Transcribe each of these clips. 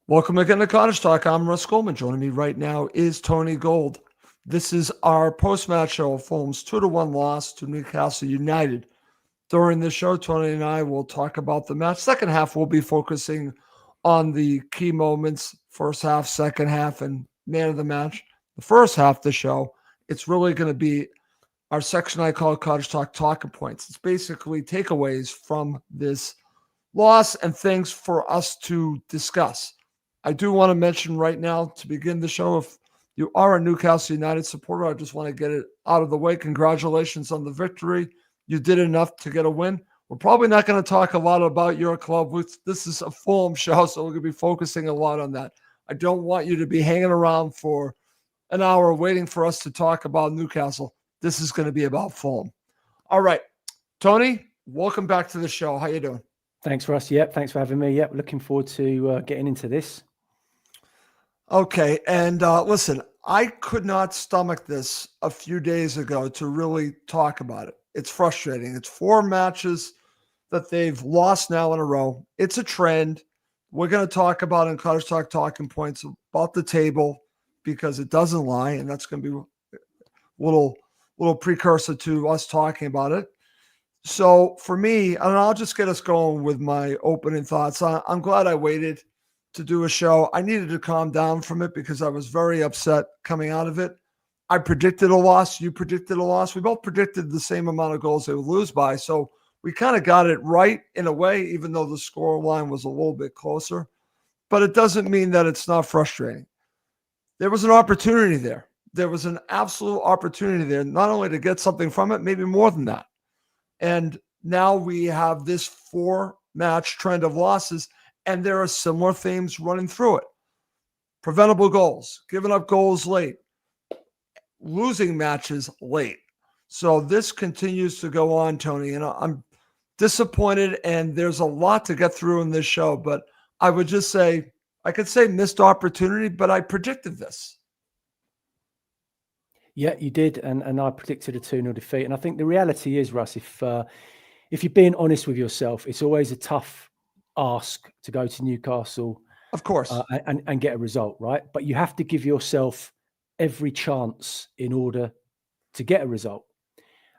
Welcome again to Cottage Talk. I'm Russ Coleman. Joining me right now is Tony Gold. This is our post-match show of Fulham's 2-1 loss to Newcastle United. During this show, Tony and I will talk about the match. Second half, we'll be focusing on the key moments, first half, second half, and man of the match. The first half of the show, it's really going to be our section I call Cottage Talk talking points. It's basically takeaways from this loss and things for us to discuss. I do want to mention right now to begin the show, if you are a Newcastle United supporter, I just want to get it out of the way. Congratulations on the victory. You did enough to get a win. We're probably not going to talk a lot about your club. This is a Fulham show, so we're going to be focusing a lot on that. I don't want you to be hanging around for an hour waiting for us to talk about Newcastle. This is going to be about Fulham. All right, Tony, welcome back to the show. How you doing? Thanks, Russ. Yep, thanks for having me. Yep, looking forward to getting into this. Okay, and listen, I could not stomach this a few days ago to really talk about it. It's frustrating. It's 4 matches that they've lost now in a row. It's a trend. We're going to talk about in Cottage Talk talking points about the table because it doesn't lie, and that's going to be a little precursor to us talking about it. So for me, and I'll just get us going with my opening thoughts. I'm glad I waited to do a show. I needed to calm down from it because I was very upset coming out of it. I predicted a loss. You predicted a loss. We both predicted the same amount of goals they would lose by. So we kind of got it right in a way, even though the score line was a little bit closer. But it doesn't mean that it's not frustrating. There was an opportunity there. There was an absolute opportunity there, not only to get something from it, maybe more than that. And now we have this 4-match trend of losses, and there are similar themes running through it. Preventable goals, giving up goals late, losing matches late. So this continues to go on, Tony, and I'm disappointed, and there's a lot to get through in this show, but I would just say, I could say missed opportunity, but I predicted this. Yeah, you did, and I predicted a 2-0 defeat. And I think the reality is, Russ, if you're being honest with yourself, it's always a tough ask to go to Newcastle, of course, and get a result, right? But you have to give yourself every chance in order to get a result.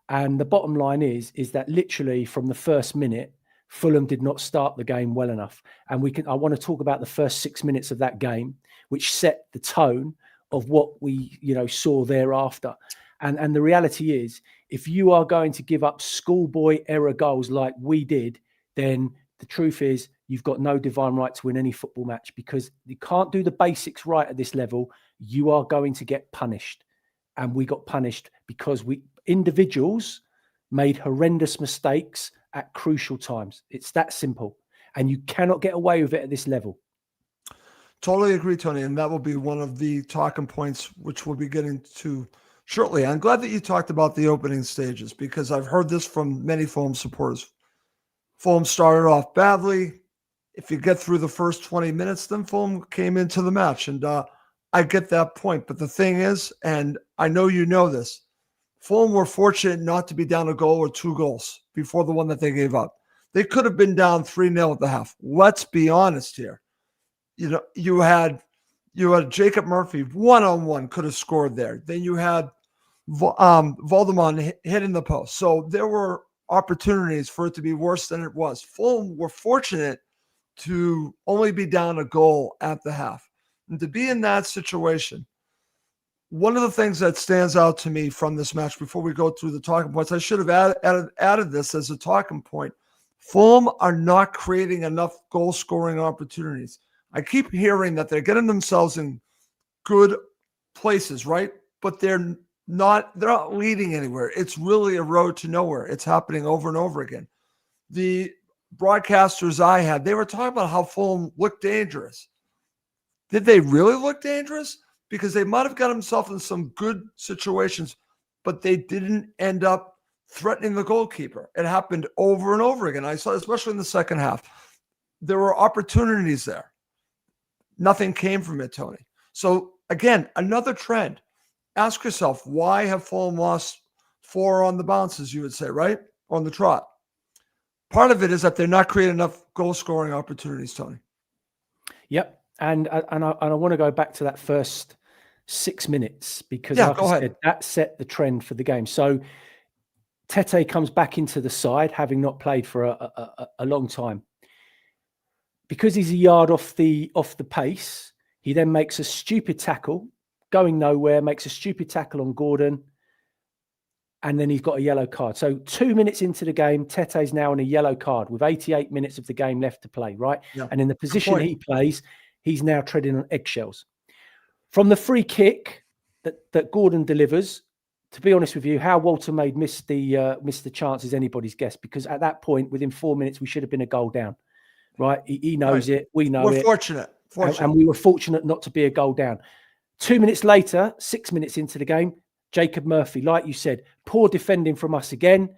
And the bottom line is that literally from the first minute, Fulham did not start the game well enough. And I want to talk about the first 6 minutes of that game, which set the tone of what we, saw thereafter. And the reality is, if you are going to give up schoolboy error goals like we did, then the truth is you've got no divine right to win any football match, because you can't do the basics right at this level. You are going to get punished. And we got punished because individuals made horrendous mistakes at crucial times. It's that simple. And you cannot get away with it at this level. Totally agree, Tony. And that will be one of the talking points, which we'll be getting to shortly. I'm glad that you talked about the opening stages, because I've heard this from many Fulham supporters. Fulham started off badly. If you get through the first 20 minutes, then Fulham came into the match. And I get that point. But the thing is, and I know you know this, Fulham were fortunate not to be down a goal or 2 goals before the one that they gave up. They could have been down 3-0 at the half. Let's be honest here. You had Jacob Murphy one-on-one could have scored there. Then you had Voldemont hitting the post. So there were opportunities for it to be worse than it was. Fulham were fortunate to only be down a goal at the half. And to be in that situation, one of the things that stands out to me from this match, before we go through the talking points, I should have added this as a talking point. Fulham are not creating enough goal-scoring opportunities. I keep hearing that they're getting themselves in good places, right? But they're not leading anywhere. It's really a road to nowhere. It's happening over and over again. The broadcasters I had, they were talking about how Fulham looked dangerous. Did they really look dangerous? Because they might have got themselves in some good situations, but they didn't end up threatening the goalkeeper. It happened over and over again. I saw, especially in the second half, there were opportunities there. Nothing came from it, Tony. So again, another trend. Ask yourself, why have Fulham lost 4 on the bounce, as you would say, right? On the trot. Part of it is that they're not creating enough goal-scoring opportunities, Tony. Yep. And I want to go back to that first 6 minutes because, Yeah, like go I ahead. said, that set the trend for the game. So Tete comes back into the side, having not played for a long time. Because he's a yard off the pace, he then makes a stupid tackle, going nowhere, makes a stupid tackle on Gordon, and then he's got a yellow card. So 2 minutes into the game, Tete's now on a yellow card with 88 minutes of the game left to play, right? Yeah. And in the position point. he plays, he's now treading on eggshells. From the free kick that Gordon delivers, to be honest with you, how Walter Maid missed the chance is anybody's guess, because at that point, within 4 minutes, we should have been a goal down, right? He knows it. We know We're it. fortunate. And we were fortunate not to be a goal down. 2 minutes later, 6 minutes into the game, Jacob Murphy, like you said, poor defending from us again,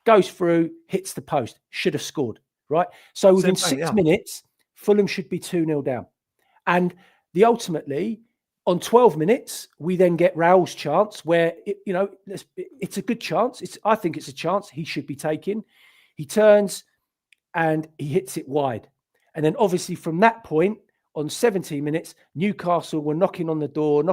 goes through, hits the post, should have scored, right? So within 6 minutes, Fulham should be 2-0 down. And ultimately, on 12 minutes, we then get Raul's chance where, it's a good chance. I think it's a chance he should be taking. He turns and he hits it wide. And then obviously from that point, on 17 minutes, Newcastle were knocking on the door.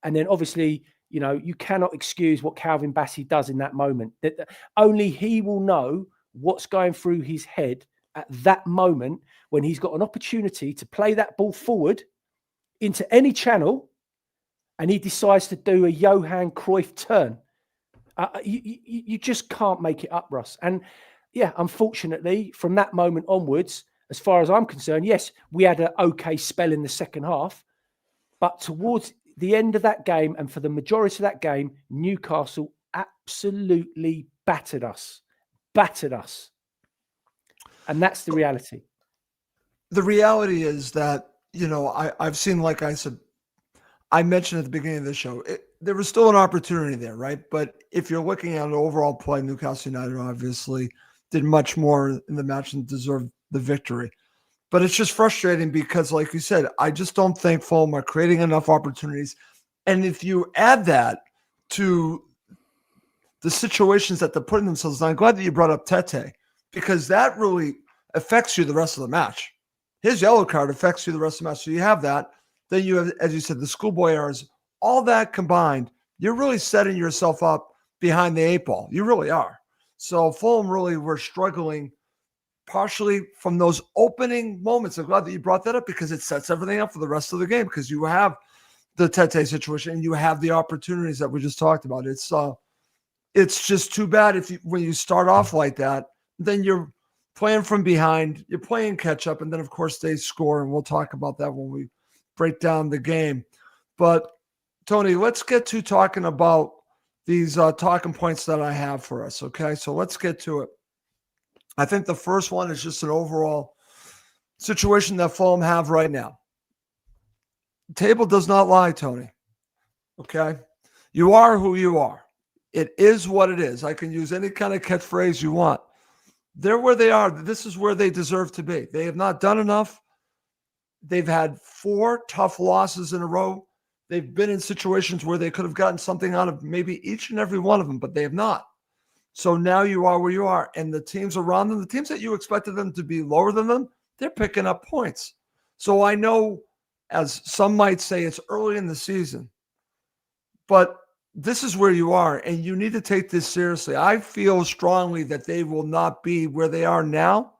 And then obviously, you cannot excuse what Calvin Bassey does in that moment. That only he will know what's going through his head at that moment when he's got an opportunity to play that ball forward into any channel and he decides to do a Johan Cruyff turn. You just can't make it up, Russ. And yeah, unfortunately, from that moment onwards, as far as I'm concerned, yes, we had an okay spell in the second half, but towards the end of that game and for the majority of that game, Newcastle absolutely battered us. And that's the reality. The reality is that, I've seen, like I said, I mentioned at the beginning of the show, there was still an opportunity there, right? But if you're looking at an overall play, Newcastle United obviously did much more in the match and deserved the victory. But it's just frustrating because, like you said, I just don't think Fulham are creating enough opportunities. And if you add that to the situations that they're putting themselves in, I'm glad that you brought up Tete, because that really affects you the rest of the match. His yellow card affects you the rest of the match. So you have that. Then you have, as you said, the schoolboy errors. All that combined, you're really setting yourself up behind the eight ball. You really are. So Fulham really were struggling partially from those opening moments. I'm glad that you brought that up because it sets everything up for the rest of the game, because you have the Tete situation and you have the opportunities that we just talked about. It's just too bad when you start off like that, then you're playing from behind, you're playing catch up, and then of course they score, and we'll talk about that when we break down the game. But Tony, let's get to talking about these talking points that I have for us. Okay, so let's get to it. I think the first one is just an overall situation that Fulham have right now. The table does not lie, Tony. Okay? You are who you are. It is what it is. I can use any kind of catchphrase you want. They're where they are. This is where they deserve to be. They have not done enough. They've had 4 tough losses in a row. They've been in situations where they could have gotten something out of maybe each and every one of them, but they have not. So now you are where you are, and the teams around them, the teams that you expected them to be lower than them, they're picking up points. So I know, as some might say, it's early in the season, but this is where you are, and you need to take this seriously. I feel strongly that they will not be where they are now,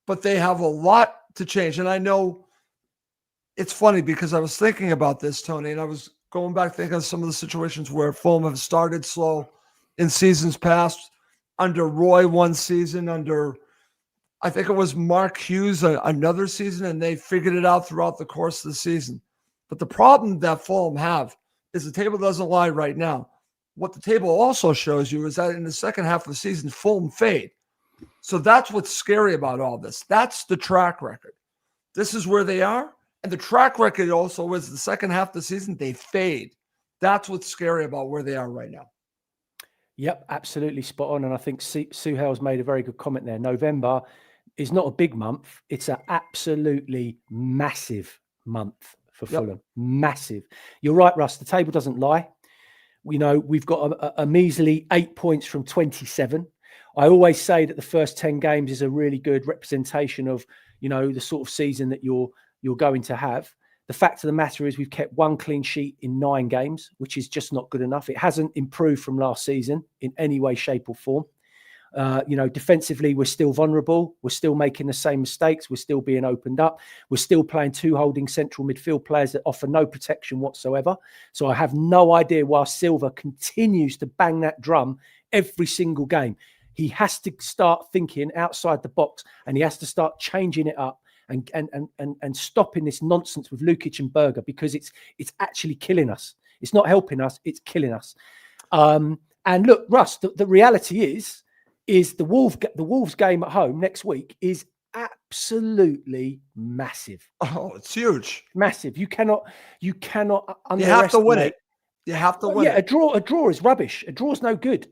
but they have a lot to change. And I know it's funny because I was thinking about this, Tony, and I was going back thinking of some of the situations where Fulham have started slow in seasons past, under Roy one season, under, I think it was Mark Hughes another season, and they figured it out throughout the course of the season. But the problem that Fulham have is the table doesn't lie right now. What the table also shows you is that in the second half of the season, Fulham fade. So that's what's scary about all this. That's the track record. This is where they are. And the track record also is the second half of the season, they fade. That's what's scary about where they are right now. Yep, absolutely spot on. And I think Suhail's made a very good comment there. November is not a big month. It's an absolutely massive month for Fulham. Massive. You're right, Russ. The table doesn't lie. We've got a measly 8 points from 27. I always say that the first 10 games is a really good representation of, the sort of season that you're you're going to have. The fact of the matter is we've kept 1 clean sheet in 9 games, which is just not good enough. It hasn't improved from last season in any way, shape or form. Defensively, we're still vulnerable. We're still making the same mistakes. We're still being opened up. We're still playing 2 holding central midfield players that offer no protection whatsoever. So I have no idea why Silva continues to bang that drum every single game. He has to start thinking outside the box, and he has to start changing it up and stopping this nonsense with Lukic and Berger, because it's actually killing us. It's not helping us. It's killing us. And look, Russ, the reality is the Wolves game at home next week is absolutely massive. Oh, it's huge. Massive. You cannot underestimate. You have to win it. You have to win it. A draw is rubbish. A draw is no good.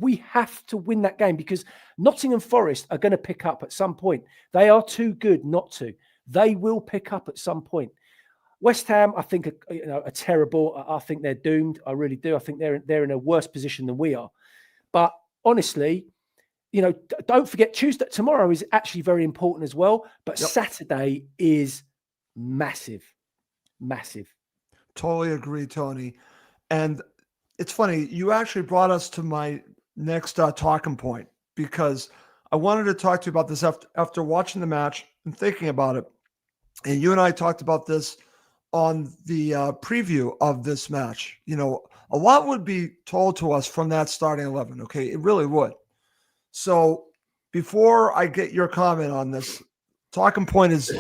We have to win that game, because Nottingham Forest are going to pick up at some point. They are too good not to. They will pick up at some point. West Ham, I think, are terrible. I think they're doomed. I really do. I think they're in a worse position than we are. But honestly, don't forget tomorrow is actually very important as well. But Saturday is massive, massive. Totally agree, Tony. And it's funny, you actually brought us to my next talking point, because I wanted to talk to you about this after watching the match and thinking about it. And you and I talked about this on the preview of this match. A lot would be told to us from that starting 11. Okay, it really would. So before I get your comment on this, talking point is,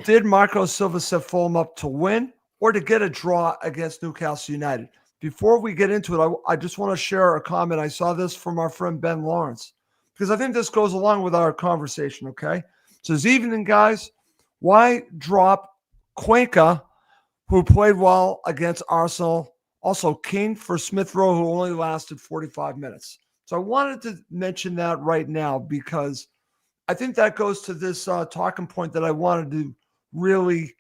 did Marco Silva set Fulham up to win or to get a draw against Newcastle United? Before we get into it, I just want to share a comment. I saw this from our friend Ben Lawrence, because I think this goes along with our conversation, okay? It says, evening, guys. Why drop Cuenca, who played well against Arsenal? Also, King for Smith Rowe, who only lasted 45 minutes. So I wanted to mention that right now, because I think that goes to this talking point that I wanted to really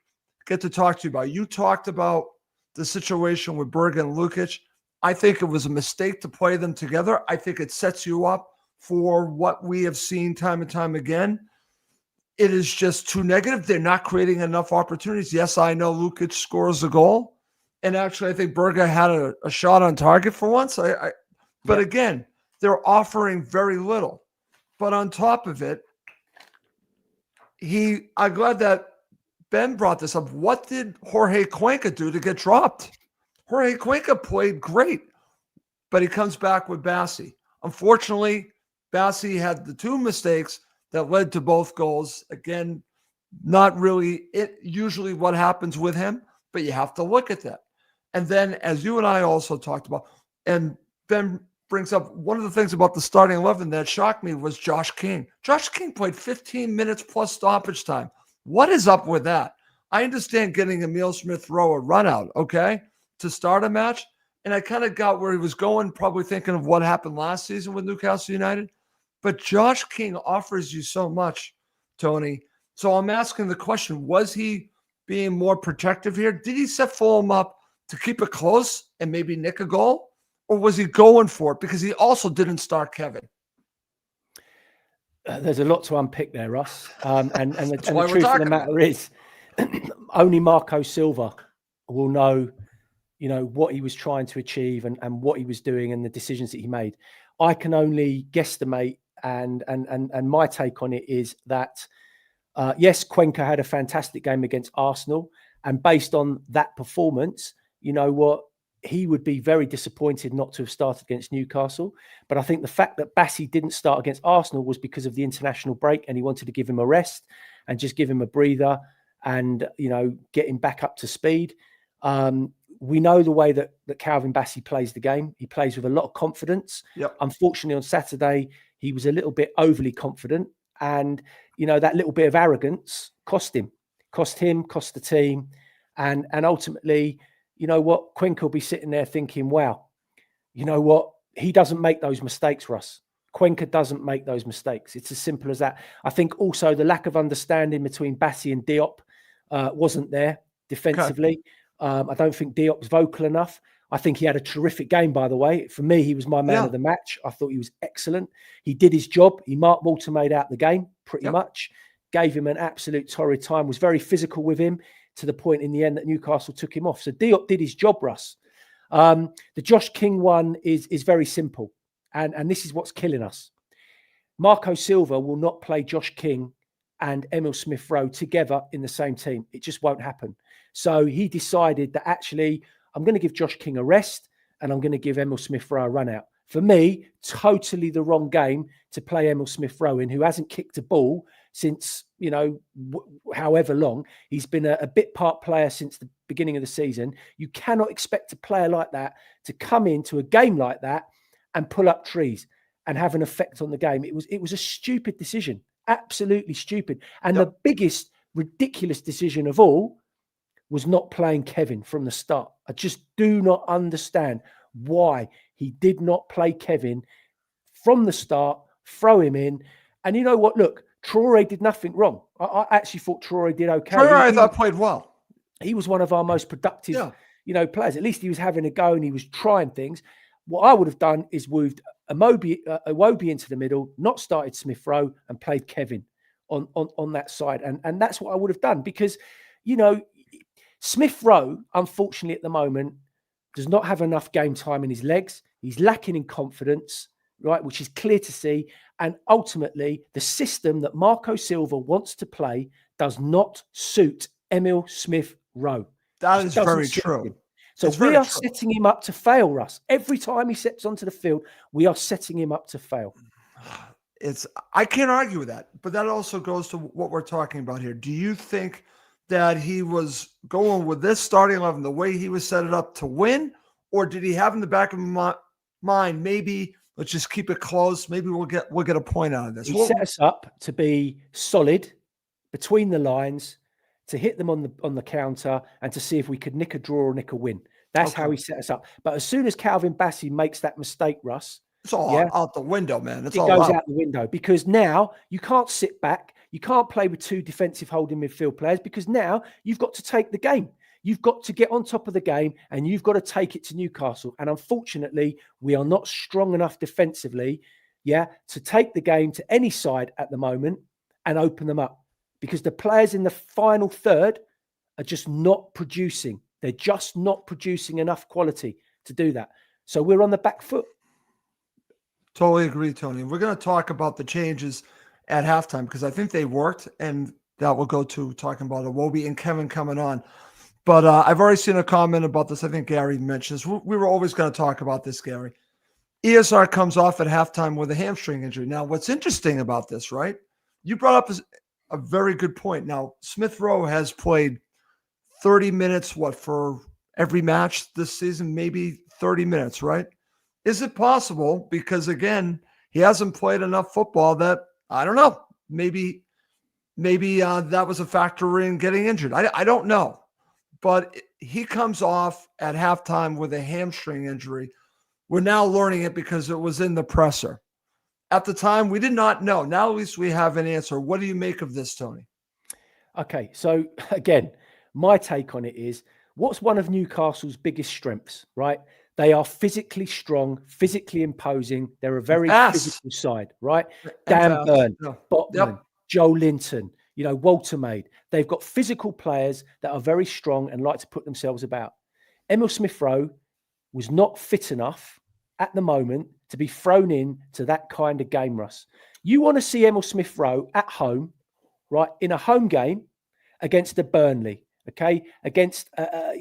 get to talk to you about. You talked about the situation with Berger and Lukic. I think it was a mistake to play them together. I think it sets you up for what we have seen time and time again. It is just too negative. They're not creating enough opportunities. Yes, I know Lukic scores a goal. And actually, I think Berger had a shot on target for once. But again, they're offering very little. But on top of it, I'm glad that Ben brought this up. What did Jorge Cuenca do to get dropped? Jorge Cuenca played great, but he comes back with Bassi. Unfortunately, Bassi had the 2 mistakes that led to both goals. Again, not really usually what happens with him, but you have to look at that. And then, as you and I also talked about, and Ben brings up, one of the things about the starting 11 that shocked me was Josh King. Josh King played 15 minutes plus stoppage time. What is up with that? I understand getting Emile Smith-Rowe a run out, okay, to start a match. And I kind of got where he was going, probably thinking of what happened last season with Newcastle United. But Josh King offers you so much, Tony. So I'm asking the question, was he being more protective here? Did he set Fulham up to keep it close and maybe nick a goal? Or was he going for it? Because he also didn't start Kevin. There's a lot to unpick there, Russ. And the truth of the matter is, only Marco Silva will know, what he was trying to achieve and what he was doing and the decisions that he made. I can only guesstimate, and my take on it is that, yes, Cuenca had a fantastic game against Arsenal. And based on that performance, you know what? He would be very disappointed not to have started against Newcastle. But I think the fact that Bassi didn't start against Arsenal was because of the international break, and he wanted to give him a rest and just give him a breather and, get him back up to speed. We know the way that Calvin Bassi plays the game. He plays with a lot of confidence. Yep. Unfortunately, on Saturday, he was a little bit overly confident. And, that little bit of arrogance cost him, cost the team. And ultimately, you know what? Cuenca will be sitting there thinking, wow, you know what? He doesn't make those mistakes, Russ. Cuenca doesn't make those mistakes. It's as simple as that. I think also the lack of understanding between Bassi and Diop wasn't there defensively. Okay. I don't think Diop's vocal enough. I think he had a terrific game, by the way. For me, he was my man of the match. I thought he was excellent. He did his job. He Mark Walter made out the game pretty much. gave him an absolute torrid time, was very physical with him to the point in the end that Newcastle took him off. So Diop did his job, Russ. The Josh King one is very simple. And this is what's killing us. Marco Silva will not play Josh King and Emil Smith-Rowe together in the same team. It just won't happen. So he decided that actually, I'm going to give Josh King a rest and I'm going to give Emil Smith-Rowe a run out. For me, totally the wrong game to play Emil Smith-Rowe in, who hasn't kicked a ball since, however long. He's been a bit part player since the beginning of the season. You cannot expect a player like that to come into a game like that and pull up trees and have an effect on the game. It was a stupid decision, absolutely stupid. And the biggest ridiculous decision of all was not playing Kevin from the start. I just do not understand why he did not play Kevin from the start, throw him in. And you know what? Look, Traore did nothing wrong. I actually thought Traore did okay. Traore, I thought, played well. He was one of our most productive, players. At least he was having a go and he was trying things. What I would have done is moved Iwobi into the middle, not started Smith-Rowe and played Kevin on that side. And that's what I would have done because, Smith-Rowe, unfortunately at the moment, does not have enough game time in his legs. He's lacking in confidence, right, which is clear to see. And ultimately, the system that Marco Silva wants to play does not suit Emil Smith-Rowe. That is very true. So we are setting him up to fail, Russ. Every time he steps onto the field, we are setting him up to fail. I can't argue with that, but that also goes to what we're talking about here. Do you think that he was going with this starting 11 the way he was set it up to win, or did he have in the back of his mind, maybe let's just keep it close, maybe we'll get a point out of this? He set us up to be solid between the lines, to hit them on the counter and to see if we could nick a draw or nick a win. That's how he set us up. But as soon as Calvin Bassey makes that mistake, Russ, it's all out the window, man. It goes out the window because now you can't sit back. You can't play with two defensive holding midfield players because now you've got to take the game. You've got to get on top of the game and you've got to take it to Newcastle. And unfortunately, we are not strong enough defensively, to take the game to any side at the moment and open them up. Because the players in the final third are just not producing. They're just not producing enough quality to do that. So we're on the back foot. Totally agree, Tony. We're going to talk about the changes at halftime because I think they worked, and that will go to talking about Iwobi and Kevin coming on. But I've already seen a comment about this. I think Gary mentioned this. We were always going to talk about this, Gary. ESR comes off at halftime with a hamstring injury. Now, what's interesting about this, right? You brought up a very good point. Now, Smith-Rowe has played 30 minutes, for every match this season? Maybe 30 minutes, right? Is it possible? Because, again, he hasn't played enough football that, I don't know, maybe that was a factor in getting injured. I don't know. But he comes off at halftime with a hamstring injury. We're now learning it because it was in the presser. At the time, we did not know. Now at least we have an answer. What do you make of this, Tony? Okay, so again, my take on it is, what's one of Newcastle's biggest strengths, right? They are physically strong, physically imposing. They're a very physical side, right? Dan Burn, Botman, Joe Linton, Walter Maid. They've got physical players that are very strong and like to put themselves about. Emil Smith-Rowe was not fit enough at the moment to be thrown in to that kind of game, Russ. You want to see Emil Smith-Rowe at home, right, in a home game against a Burnley, okay, against, I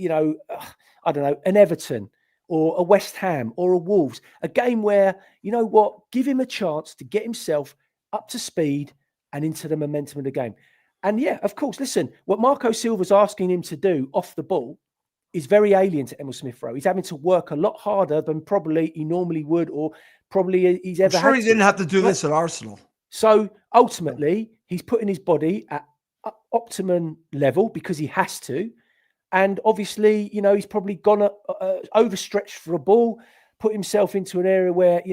don't know, an Everton or a West Ham or a Wolves, a game where, you know what, give him a chance to get himself up to speed and into the momentum of the game. And of course, listen, what Marco Silva's asking him to do off the ball is very alien to Emil Smith-Rowe. He's having to work a lot harder than probably he normally would, or probably he's ever had. He didn't have to do this at Arsenal. So ultimately, he's putting his body at optimum level because he has to. And obviously, he's probably gone overstretched for a ball, put himself into an area where,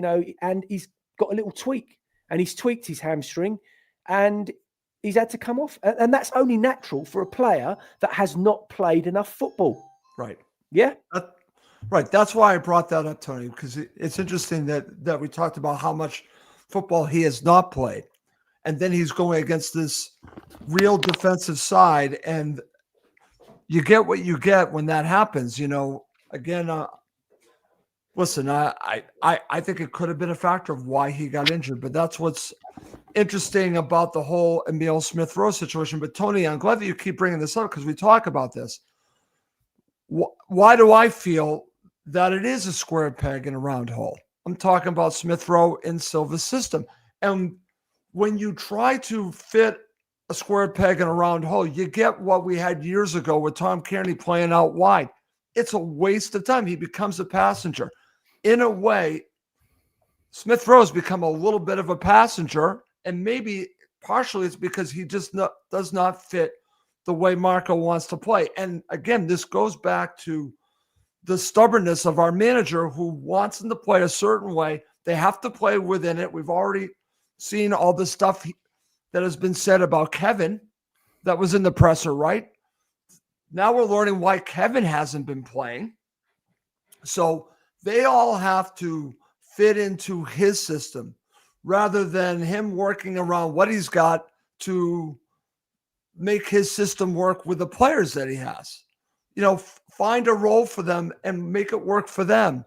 and he's got a little tweak, and he's tweaked his hamstring, and he's had to come off. And that's only natural for a player that has not played enough football. Right. Yeah. Right. That's why I brought that up, Tony, because it's interesting that we talked about how much football he has not played. and then he's going against this real defensive side, and you get what you get when that happens. Again, listen, I think it could have been a factor of why he got injured, but that's what's interesting about the whole Emile Smith-Rowe situation. But Tony, I'm glad that you keep bringing this up because we talk about this. Why do I feel that it is a square peg in a round hole? I'm talking about Smith-Rowe in Silva's system. And when you try to fit a square peg in a round hole, you get what we had years ago with Tom Kearney playing out wide. It's a waste of time. He becomes a passenger. In a way, Smith-Rowe's become a little bit of a passenger, and maybe partially it's because he just does not fit the way Marco wants to play. And again, this goes back to the stubbornness of our manager who wants them to play a certain way. They have to play within it. We've already seen all the stuff that has been said about Kevin that was in the presser, right? Now we're learning why Kevin hasn't been playing. So they all have to fit into his system rather than him working around what he's got to make his system work with the players that he has. Find a role for them and make it work for them.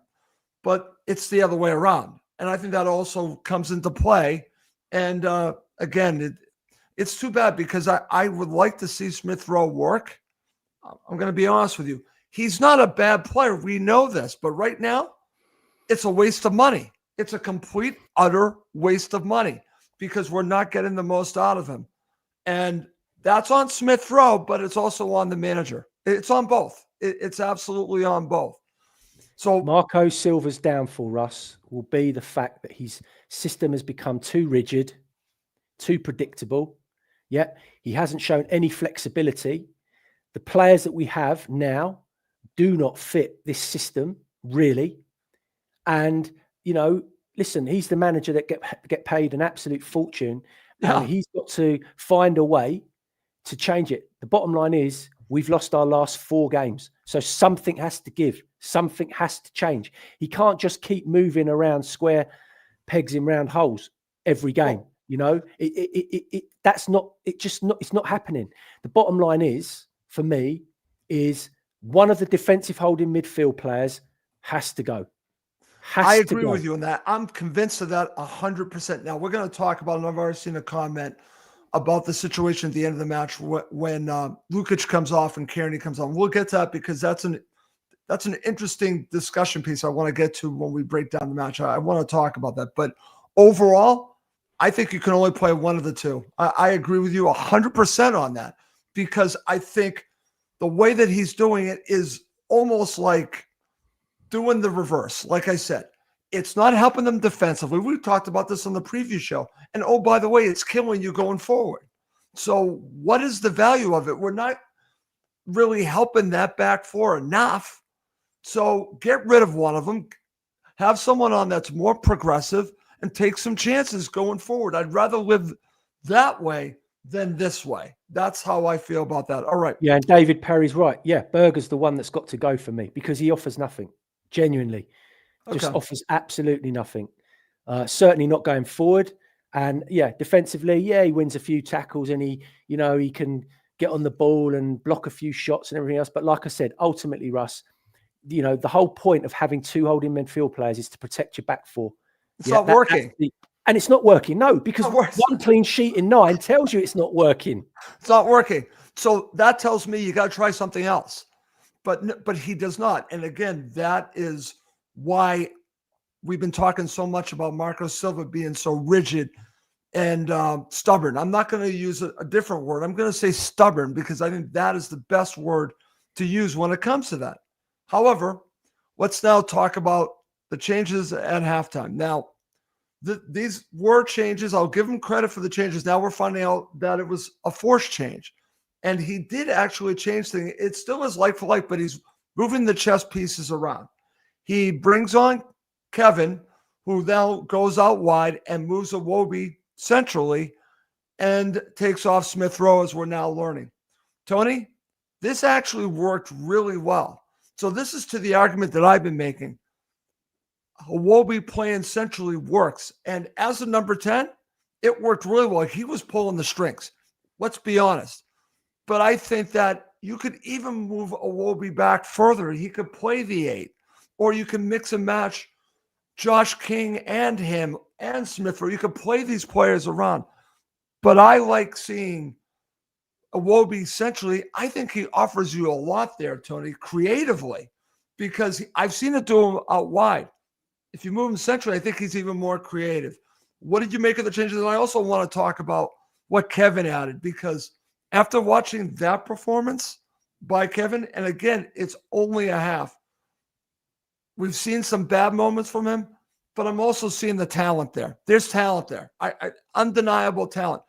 But it's the other way around. And I think that also comes into play. And again, it's too bad because I would like to see Smith-Rowe work. I'm going to be honest with you. He's not a bad player. We know this. But right now, it's a waste of money. It's a complete, utter waste of money because we're not getting the most out of him. And that's on Smith-Rowe, but it's also on the manager. It's on both. It's absolutely on both. So Marco Silva's downfall, Russ, will be the fact that his system has become too rigid, too predictable. Yeah, he hasn't shown any flexibility. The players that we have now do not fit this system, really. And, listen, he's the manager that get paid an absolute fortune. Yeah. And he's got to find a way to change it. The bottom line is we've lost our last 4 games. So something has to give. Something has to change. He can't just keep moving around square pegs in round holes every game. It's not happening. The bottom line is, for me, is one of the defensive holding midfield players has to go. I agree with you on that. I'm convinced of that 100%. Now we're going to talk about, and I've already seen a comment about the situation at the end of the match when Lukic comes off and Kearney comes on. We'll get to that because that's an interesting discussion piece I want to get to when we break down the match. I want to talk about that. But overall, I think you can only play one of the two. I agree with you 100% on that because I think the way that he's doing it is almost like doing the reverse. Like I said, it's not helping them defensively. We talked about this on the preview show. And oh, by the way, it's killing you going forward. So what is the value of it? We're not really helping that back four enough. So get rid of one of them, have someone on that's more progressive, and take some chances going forward. I'd rather live that way than this way. That's how I feel about that. All right. Yeah, and David Perry's right. Yeah, Berger's the one that's got to go for me because he offers nothing. Genuinely. Just offers absolutely nothing. Certainly not going forward. And yeah, defensively, he wins a few tackles and he can get on the ball and block a few shots and everything else. But like I said, ultimately, Russ, the whole point of having 2 holding midfield players is to protect your back four. It's not working. And it's not working. No, because one clean sheet in 9 tells you it's not working. It's not working. So that tells me you got to try something else. But he does not. And again, that is why we've been talking so much about Marco Silva being so rigid and stubborn. I'm not going to use a different word. I'm going to say stubborn because I think that is the best word to use when it comes to that. However, let's now talk about the changes at halftime. Now, these were changes. I'll give him credit for the changes. Now we're finding out that it was a forced change. And he did actually change things. It still is like for like, but he's moving the chess pieces around. He brings on Kevin, who now goes out wide and moves Iwobi centrally and takes off Smith-Rowe, as we're now learning. Tony, this actually worked really well. So this is to the argument that I've been making. Iwobi playing centrally works. And as a number 10, it worked really well. He was pulling the strings. Let's be honest. But I think that you could even move Iwobi back further. He could play the 8, or you can mix and match Josh King and him and Smith, or you could play these players around. But I like seeing Iwobi centrally. I think he offers you a lot there, Tony, creatively, because I've seen it do him out wide. If you move him centrally, I think he's even more creative. What did you make of the changes? And I also want to talk about what Kevin added, because after watching that performance by Kevin, and again, it's only a half, we've seen some bad moments from him, but I'm also seeing the talent there. There's talent there, undeniable talent,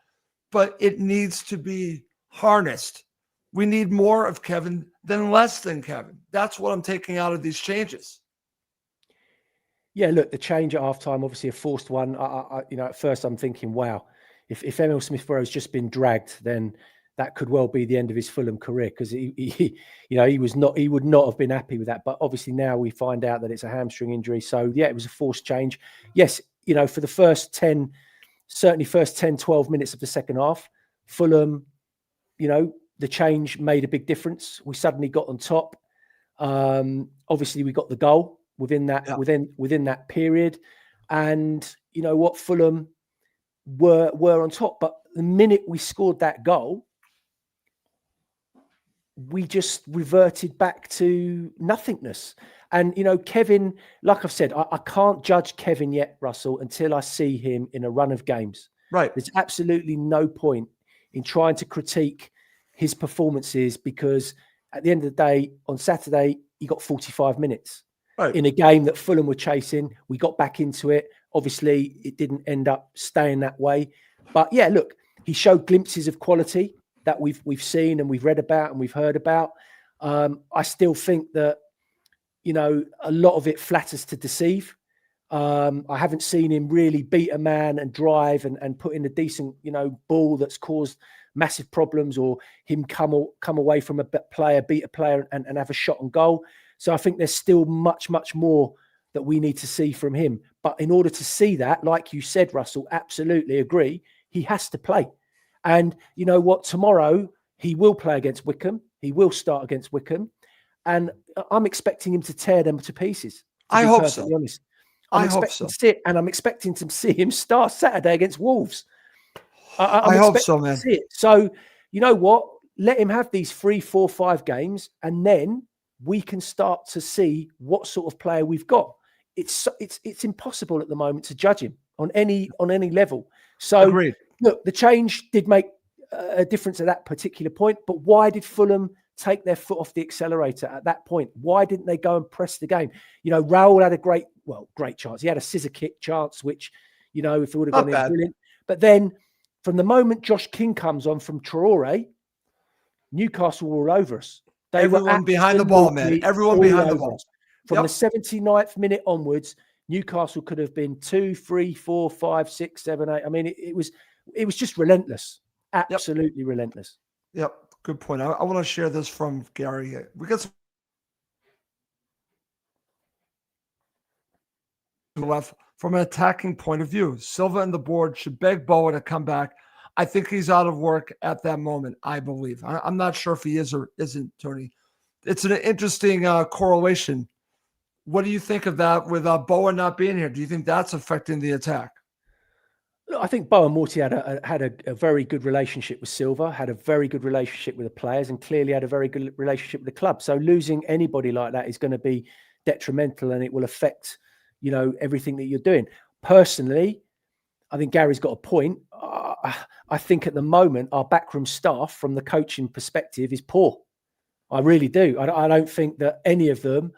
but it needs to be harnessed. We need more of Kevin than less than Kevin. That's what I'm taking out of these changes. Yeah, look, the change at halftime, obviously a forced one. At first I'm thinking, wow, if Emil Smith-Rowe's just been dragged, then that could well be the end of his Fulham career, because he would not have been happy with that. But obviously now we find out that it's a hamstring injury. So yeah, it was a forced change. Yes, for the first 10, 12 minutes of the second half, Fulham, the change made a big difference. We suddenly got on top. Obviously we got the goal within that period, and you know what, Fulham were on top. But the minute we scored that goal, we just reverted back to nothingness. And Kevin, like I've said, I can't judge Kevin yet, Russell, until I see him in a run of games. Right. There's absolutely no point in trying to critique his performances, because at the end of the day, on Saturday, he got 45 minutes. Right. In a game that Fulham were chasing. We got back into it. Obviously, it didn't end up staying that way. But yeah, look, he showed glimpses of quality that we've seen and we've read about and we've heard about. I still think that, a lot of it flatters to deceive. I haven't seen him really beat a man and drive and put in a decent, ball that's caused massive problems, or him come away from a player, beat a player and have a shot on goal. So I think there's still much, much more that we need to see from him. But in order to see that, like you said, Russell, absolutely agree, he has to play. And you know what? Tomorrow, he will play against Wycombe. He will start against Wycombe. And I'm expecting him to tear them to pieces. I hope so. Honest. I'm expecting to see it, and I'm expecting to see him start Saturday against Wolves. I hope so, man. So, you know what? Let him have these 3, 4, 5 games, and then we can start to see what sort of player we've got. It's impossible at the moment to judge him on any level. So, agreed. Look, the change did make a difference at that particular point, but why did Fulham take their foot off the accelerator at that point? Why didn't they go and press the game? Raul had a great chance. He had a scissor kick chance, which, if it would have gone in, brilliant. But then from the moment Josh King comes on from Traore, Newcastle were all over us. Everyone behind the ball, man. Everyone behind the ball. From the 79th minute onwards, Newcastle could have been 2, 3, 4, 5, 6, 7, 8. I mean, it was just relentless. Absolutely relentless. Yep. Good point. I want to share this from Gary. We got some left from an attacking point of view. Silva and the board should beg Boa to come back. I think he's out of work at that moment, I believe. I'm not sure if he is or isn't, Tony. It's an interesting correlation. What do you think of that with Boa not being here? Do you think that's affecting the attack? Look, I think Boa Morty had a very good relationship with Silva, had a very good relationship with the players, and clearly had a very good relationship with the club. So losing anybody like that is going to be detrimental, and it will affect, everything that you're doing. Personally, I think Gary's got a point. I think at the moment our backroom staff, from the coaching perspective, is poor. I really do. I don't think that any of them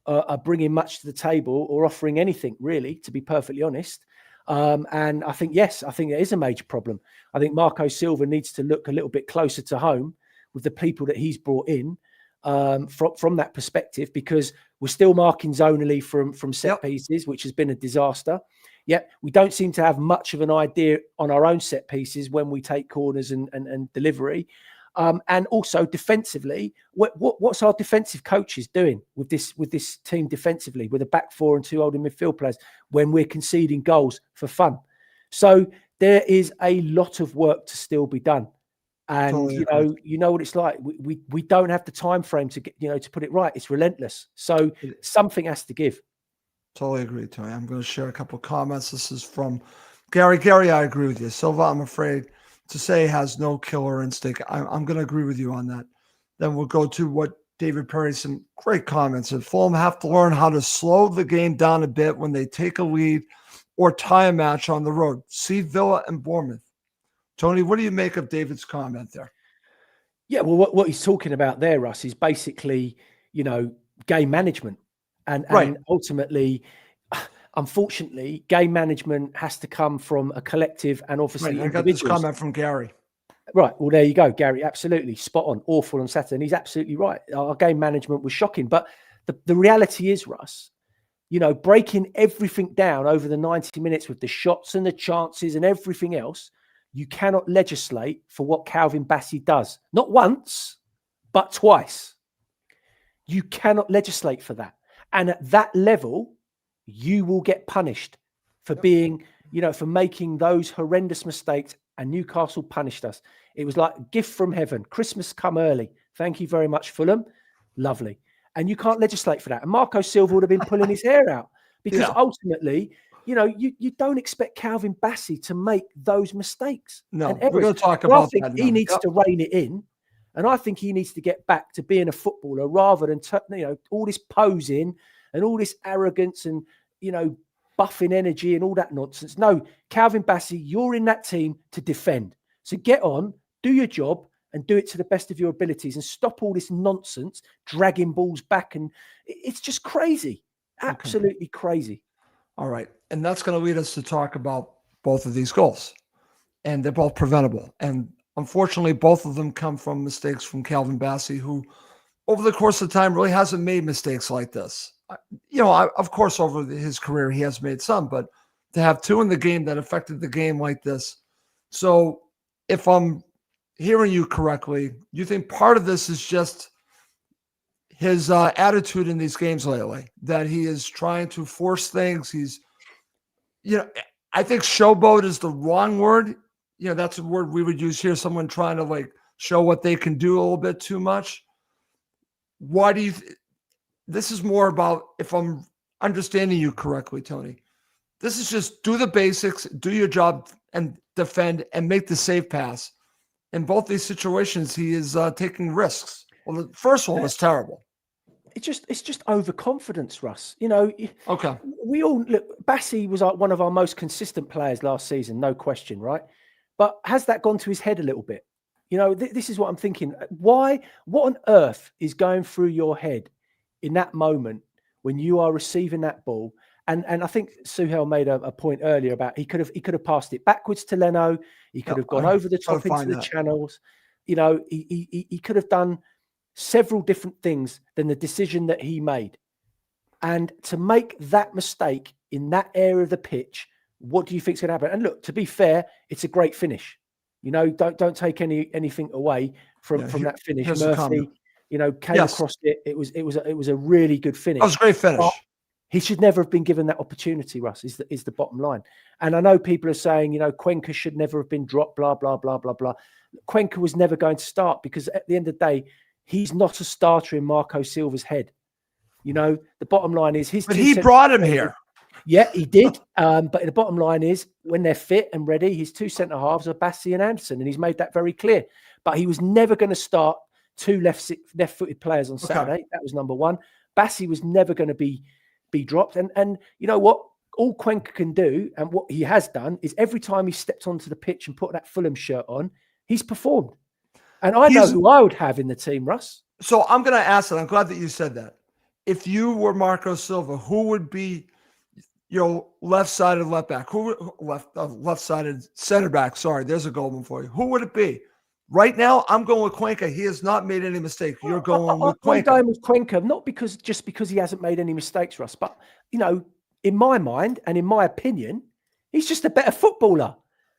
are bringing much to the table or offering anything, really, to be perfectly honest. And I think it is a major problem. I think Marco Silva needs to look a little bit closer to home with the people that he's brought in from that perspective, because we're still marking zonally from set pieces, which has been a disaster. Yet we don't seem to have much of an idea on our own set pieces when we take corners and delivery. And also defensively, what's our defensive coaches doing with this team defensively, with a back four and 2 holding midfield players, when we're conceding goals for fun? So there is a lot of work to still be done. And Totally agree. you know what it's like. We don't have the time frame to get, to put it right. It's relentless. So something has to give. Totally agree, Tony. I'm going to share a couple of comments. This is from Gary. Gary, I agree with you. Silva, I'm afraid to say, has no killer instinct. I'm going to agree with you on that. Then we'll go to what David Perry, some great comments. And Fulham have to learn how to slow the game down a bit when they take a lead or tie a match on the road. See Villa and Bournemouth. Tony, what do you make of David's comment there? Yeah, well, what he's talking about there, Russ, is basically, game management. And ultimately, unfortunately, game management has to come from a collective and obviously I got this comment from Gary. Right. Well, there you go, Gary. Absolutely. Spot on. Awful on Saturday. And he's absolutely right. Our game management was shocking. But the reality is, Russ, breaking everything down over the 90 minutes with the shots and the chances and everything else, you cannot legislate for what Calvin Bassey does. Not once, but twice. You cannot legislate for that. And at that level, you will get punished for being, for making those horrendous mistakes. And Newcastle punished us. It was like a gift from heaven. Christmas come early. Thank you very much, Fulham. Lovely. And you can't legislate for that. And Marco Silva would have been pulling his hair out because ultimately, you don't expect Calvin Bassey to make those mistakes. No, we're going to talk about that. He needs to rein it in. And I think he needs to get back to being a footballer rather than, all this posing and all this arrogance and, buffing energy and all that nonsense. No, Calvin Bassey, you're in that team to defend. So get on, do your job and do it to the best of your abilities and stop all this nonsense, dragging balls back. And it's just crazy. Absolutely crazy. All right. And that's going to lead us to talk about both of these goals. And they're both preventable. And unfortunately, both of them come from mistakes from Calvin Bassey, who over the course of time really hasn't made mistakes like this. Of course, over his career, he has made some, but to have two in the game that affected the game like this. So if I'm hearing you correctly, you think part of this is just his attitude in these games lately, that he is trying to force things. He's, I think showboat is the wrong word. That's a word we would use here. Someone trying to show what they can do a little bit too much. Why do you this is more about, if I'm understanding you correctly, Tony, this is just do the basics, do your job and defend and make the safe pass. In both these situations, he is taking risks. Well, the first one was terrible. It's just overconfidence, Russ. Okay. We all look. Bassey was one of our most consistent players last season, no question, right? But has that gone to his head a little bit? This is what I'm thinking. Why? What on earth is going through your head in that moment when you are receiving that ball? And I think Suhail made a point earlier about he could have passed it backwards to Leno. He could have gone over the top into the channels. He could have done several different things than the decision that he made. And to make that mistake in that area of the pitch, what do you think is going to happen? And look, to be fair, it's a great finish. Don't take anything away from that finish. Murphy, came across it. It was a really good finish. That was a great finish. But he should never have been given that opportunity, Russ, is the bottom line. And I know people are saying, Cuenca should never have been dropped, blah, blah, blah, blah, blah. Cuenca was never going to start because at the end of the day, he's not a starter in Marco Silva's head. The bottom line is But he brought him here. Yeah, he did. But the bottom line is when they're fit and ready, his two centre-halves are Bassey and Anderson, and he's made that very clear. But he was never going to start two left-footed players on Saturday. Okay. That was number one. Bassey was never going to be dropped. And you know what? All Cuenca can do, and what he has done, is every time he stepped onto the pitch and put that Fulham shirt on, he's performed. And I know who I would have in the team, Russ. So I'm going to ask that. I'm glad that you said that. If you were Marco Silva, who would be your left-sided left back? Left-sided center back? Sorry, there's a golden for you. Who would it be? Right now, I'm going with Cuenca. He has not made any mistakes. You're going with Cuenca. I'm going with Cuenca, not because he hasn't made any mistakes, Russ, but in my mind and in my opinion, he's just a better footballer.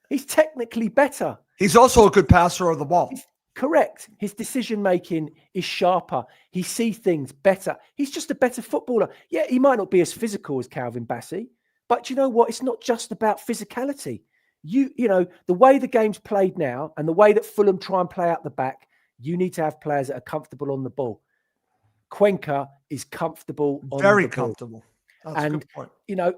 He's technically better. He's also a good passer of the ball. Correct. His decision-making is sharper. He sees things better. He's just a better footballer. Yeah, he might not be as physical as Calvin Bassey, but you know what? It's not just about physicality. The way the game's played now and the way that Fulham try and play out the back, you need to have players that are comfortable on the ball. Cuenca is comfortable on Very the ball. comfortable. That's a good point.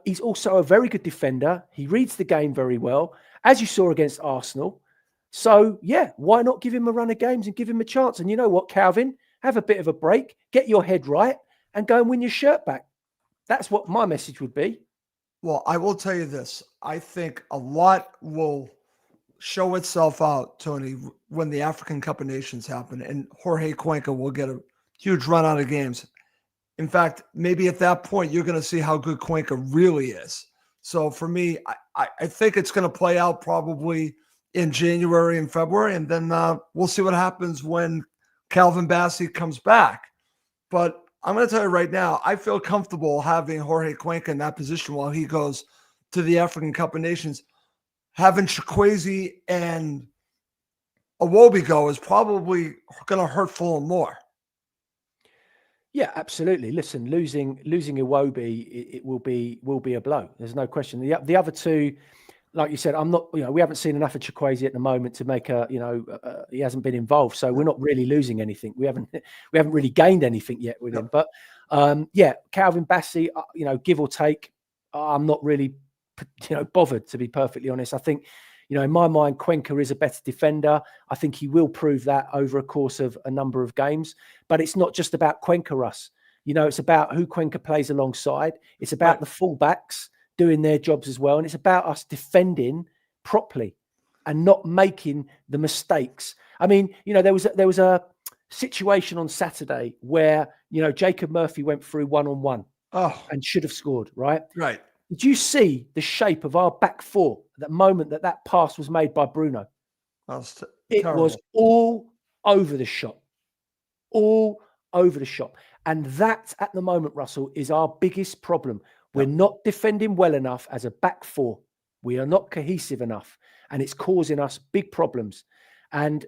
He's also a very good defender. He reads the game very well, as you saw against Arsenal. So, yeah, why not give him a run of games and give him a chance? And you know what, Calvin? Have a bit of a break, get your head right, and go and win your shirt back. That's what my message would be. Well, I will tell you this. I think a lot will show itself out, Tony, when the African Cup of Nations happen, and Jorge Cuenca will get a huge run out of games. In fact, maybe at that point, you're going to see how good Cuenca really is. So for me, I think it's going to play out probably in January and February, and then we'll see what happens when Calvin Bassey comes back. But I'm going to tell you right now, I feel comfortable having Jorge Cuenca in that position while he goes to the African Cup of Nations. Having Chukwueze and Iwobi go is probably going to hurt Fulham more. Yeah, absolutely. Listen, losing Iwobi, it will be a blow. There's no question. The other two, like you said, we haven't seen enough of Chukwueze at the moment to make he hasn't been involved, so we're not really losing anything. We haven't really gained anything yet with him. But Calvin Bassey, give or take, I'm not really bothered, to be perfectly honest. I think, in my mind, Cuenca is a better defender. I think he will prove that over a course of a number of games. But it's not just about Cuenca, Russ. It's about who Cuenca plays alongside. It's about the fullbacks doing their jobs as well. And it's about us defending properly and not making the mistakes. I mean, there was a situation on Saturday where, Jacob Murphy went through one-on-one and should have scored, right? Right. Did you see the shape of our back four at the moment that pass was made by Bruno? It was all over the shop. All over the shop. And that, at the moment, Russell, is our biggest problem. We're not defending well enough as a back four. We are not cohesive enough. And it's causing us big problems. And,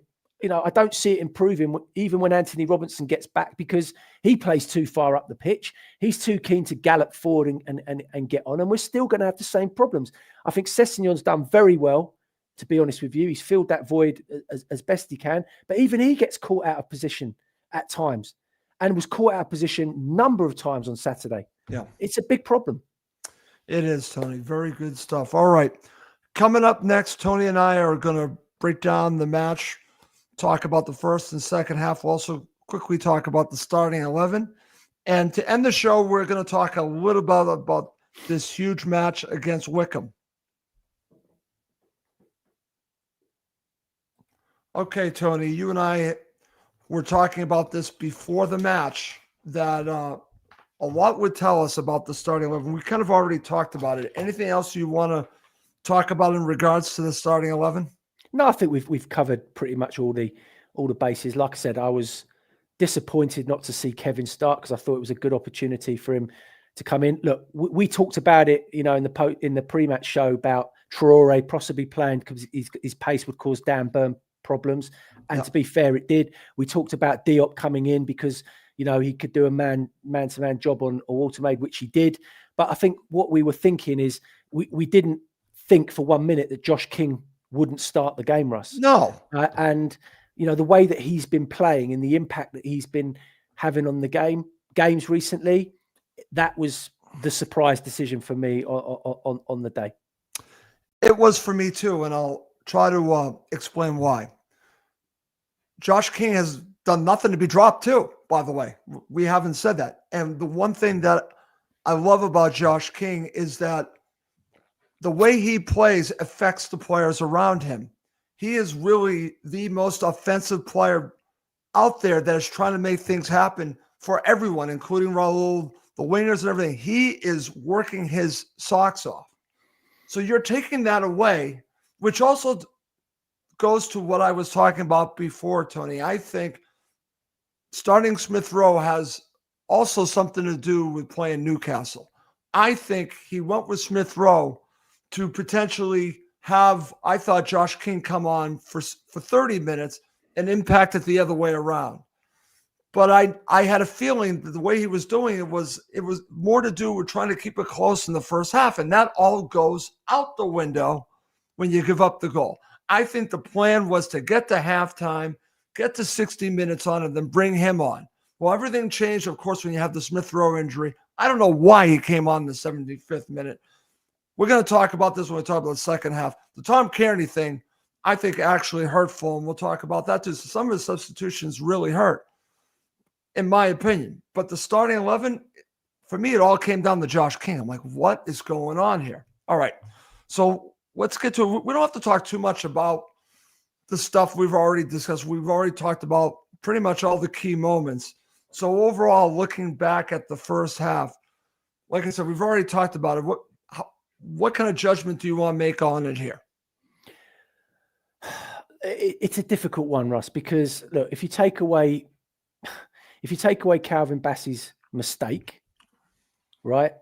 I don't see it improving even when Anthony Robinson gets back, because he plays too far up the pitch. He's too keen to gallop forward and get on. And we're still going to have the same problems. I think Sessegnon's done very well, to be honest with you. He's filled that void as best he can. But even he gets caught out of position at times, and was caught out of position a number of times on Saturday. Yeah. It's a big problem. It is, Tony. Very good stuff. All right. Coming up next, Tony and I are going to break down the match, talk about the first and second half. We'll also quickly talk about the starting 11. And to end the show, we're going to talk a little bit about this huge match against Wickham. Okay, Tony, you and I were talking about this before the match, that a lot would tell us about the starting 11. We kind of already talked about it. Anything else you want to talk about in regards to the starting 11? No, I think we've covered pretty much all the bases. Like I said, I was disappointed not to see Kevin start, because I thought it was a good opportunity for him to come in. Look, we talked about it, in the pre-match show about Traore possibly playing because his pace would cause Dan Burn problems, and to be fair, it did. We talked about Diop coming in because he could do a man-to-man job on Watermaid, which he did. But I think what we were thinking is we didn't think for 1 minute that Josh King wouldn't start the game, Russ. No. And, the way that he's been playing and the impact that he's been having on the games recently, that was the surprise decision for me on the day. It was for me too, and I'll try to explain why. Josh King has done nothing to be dropped too, by the way. We haven't said that. And the one thing that I love about Josh King is that the way he plays affects the players around him. He is really the most offensive player out there that is trying to make things happen for everyone, including Raul, the wingers and everything. He is working his socks off. So you're taking that away, which also goes to what I was talking about before, Tony. I think starting Smith Rowe has also something to do with playing Newcastle. I think he went with Smith Rowe to potentially have, I thought, Josh King come on for 30 minutes and impact it the other way around. But I had a feeling that the way he was doing it was more to do with trying to keep it close in the first half. And that all goes out the window when you give up the goal. I think the plan was to get to halftime, get to 60 minutes on, and then bring him on. Well, everything changed, of course, when you have the Smith Rowe injury. I don't know why he came on in the 75th minute. We're going to talk about this when we talk about the second half. The Tom Kearney thing, I think, actually hurt Fulham. We'll talk about that too. So some of his substitutions really hurt, in my opinion. But the starting 11, for me, it all came down to Josh King. I'm like, what is going on here? All right. So let's get to it. We don't have to talk too much about the stuff we've already discussed. We've already talked about pretty much all the key moments. So overall, looking back at the first half, like I said, we've already talked about it. What kind of judgment do you want to make on it here? It's a difficult one, Russ, because look, if you take away Calvin Bassey's mistake, right,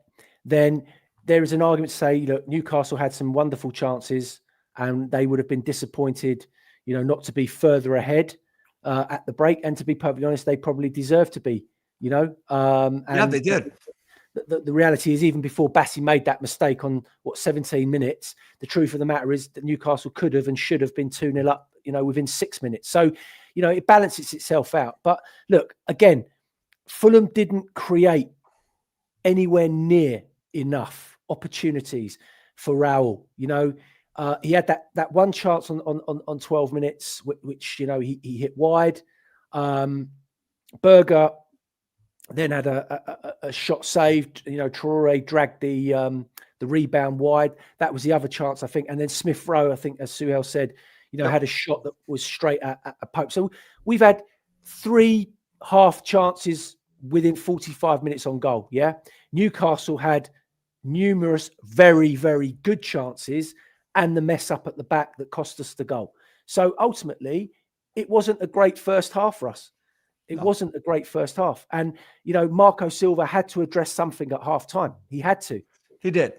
then there is an argument to say, look, Newcastle had some wonderful chances and they would have been disappointed, not to be further ahead at the break. And to be perfectly honest, they probably deserved to be, and yeah, they did. The reality is, even before Bassey made that mistake on 17 minutes, the truth of the matter is that Newcastle could have and should have been 2-0 up, within 6 minutes. So, it balances itself out. But look, again, Fulham didn't create anywhere near enough opportunities for Raul. He had that one chance on 12 minutes, which he hit wide. Berger then had a shot saved. Traore dragged the rebound wide. That was the other chance, I think. And then Smith Rowe, I think, as Suhail said, had a shot that was straight at Pope. So we've had 3 half chances within 45 minutes on goal. Yeah. Newcastle had numerous very, very good chances and the mess up at the back that cost us the goal. So ultimately, it wasn't a great first half for us. It wasn't a great first half. And, Marco Silva had to address something at half time. He had to. He did.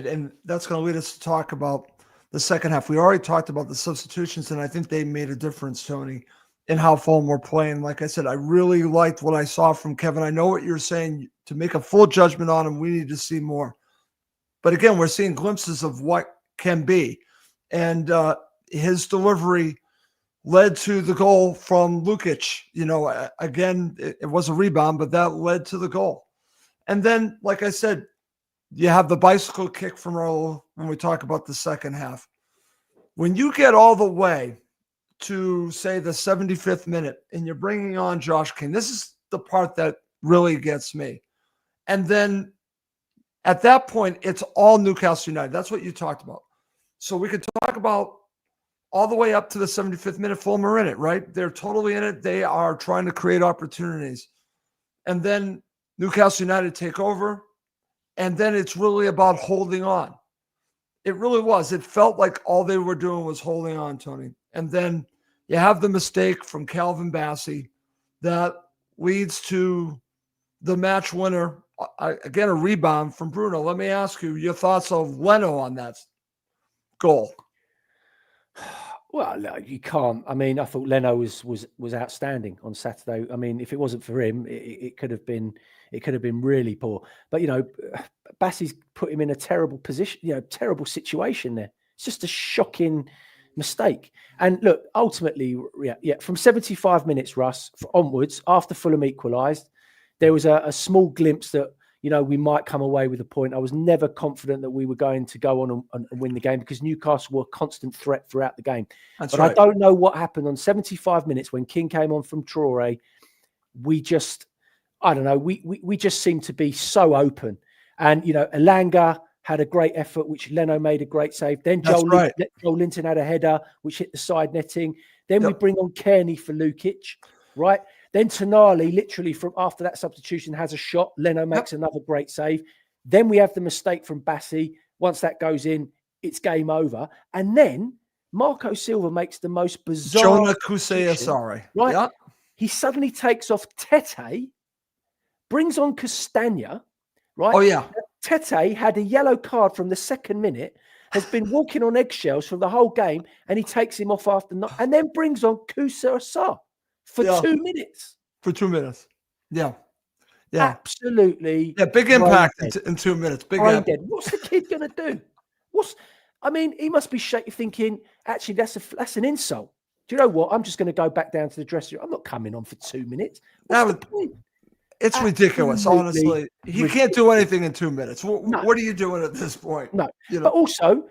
And that's going to lead us to talk about the second half. We already talked about the substitutions, and I think they made a difference, Tony, in how Fulham were playing. Like I said, I really liked what I saw from Kevin. I know what you're saying. To make a full judgment on him, we need to see more. But again, we're seeing glimpses of what can be. And his delivery led to the goal from Lukic. Again, it was a rebound, but that led to the goal. And then, like I said, you have the bicycle kick from Raul when we talk about the second half. When you get all the way to, say, the 75th minute and you're bringing on Josh King, this is the part that really gets me. And then at that point, it's all Newcastle United. That's what you talked about. So we could talk about all the way up to the 75th minute. Fulham are in it, right? They're totally in it. They are trying to create opportunities. And then Newcastle United take over. And then it's really about holding on. It really was. It felt like all they were doing was holding on, Tony. And then you have the mistake from Calvin Bassey that leads to the match winner. Again, a rebound from Bruno. Let me ask you your thoughts of Leno on that goal. Well, you can't. I mean, I thought Leno was outstanding on Saturday. I mean, if it wasn't for him, it could have been really poor. But Bassey's put him in a terrible position. Terrible situation there. It's just a shocking mistake. And look, ultimately, from 75 minutes, Russ, onwards, after Fulham equalised, there was a small glimpse that we might come away with a point. I was never confident that we were going to go on and win the game because Newcastle were a constant threat throughout the game. But right. I don't know what happened on 75 minutes when King came on from Traore. We just seemed to be so open. And, Elanga had a great effort, which Leno made a great save. Then Joel Linton had a header, which hit the side netting. Then we bring on Kearney for Lukic, right? Then Tonali, literally from after that substitution, has a shot. Leno makes another great save. Then we have the mistake from Bassey. Once that goes in, it's game over. And then Marco Silva makes the most bizarre... Jonah Kusei, right? Yeah. He suddenly takes off Tete, brings on Castagna, right? Oh, yeah. Tete had a yellow card from the second minute, has been walking on eggshells for the whole game, and he takes him off and then brings on Kusei for 2 minutes. For 2 minutes. Yeah. Absolutely. Yeah, big impact in 2 minutes. Big impact. What's the kid going to do? I mean, he must be thinking, actually, that's an insult. Do you know what? I'm just going to go back down to the dressing room. I'm not coming on for 2 minutes. What's the point? It's ridiculous, honestly. He can't do anything in 2 minutes. What are you doing at this point? No. But also,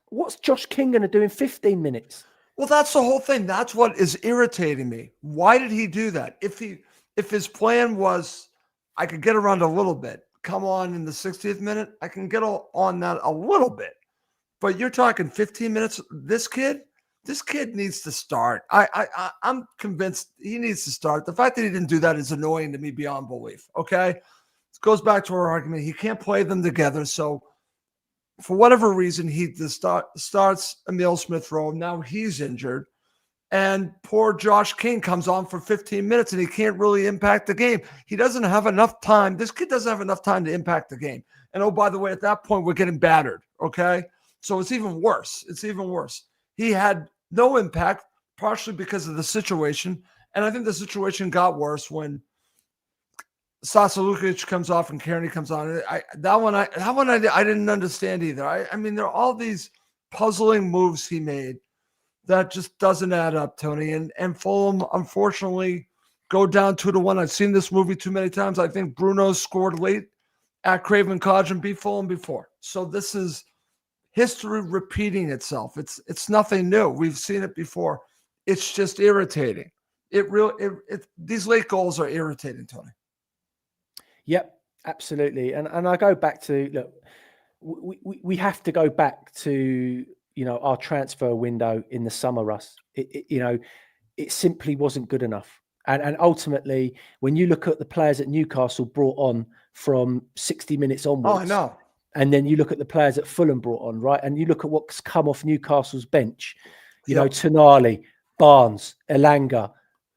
what's Josh King going to do in 15 minutes? Well, that's the whole thing. That's what is irritating me. Why did he do that? If his plan was, I could get around a little bit, come on in the 60th minute, I can get on that a little bit. But you're talking 15 minutes. This kid needs to start. I'm convinced he needs to start. The fact that he didn't do that is annoying to me beyond belief. Okay, it goes back to our argument. He can't play them together. So for whatever reason, he starts Emil Smith-Rowe. Now he's injured. And poor Josh King comes on for 15 minutes and he can't really impact the game. He doesn't have enough time. This kid doesn't have enough time to impact the game. And oh, by the way, at that point, we're getting battered. Okay. So it's even worse. He had no impact, partially because of the situation. And I think the situation got worse when Sasa Lukic comes off and Kearney comes on. That one I didn't understand either. I mean, there are all these puzzling moves he made that just doesn't add up, Tony. And Fulham, unfortunately, go down 2-1. I've seen this movie too many times. I think Bruno scored late at Craven Cottage and beat Fulham before. So this is history repeating itself. It's nothing new. We've seen it before. It's just irritating. These late goals are irritating, Tony. Yep, absolutely. And I go back to, look, we have to go back to, our transfer window in the summer, Russ. It simply wasn't good enough. And ultimately, when you look at the players that Newcastle brought on from 60 minutes onwards. Oh, I know. And then you look at the players that Fulham brought on, right? And you look at what's come off Newcastle's bench. You know, Tonali, Barnes, Elanga,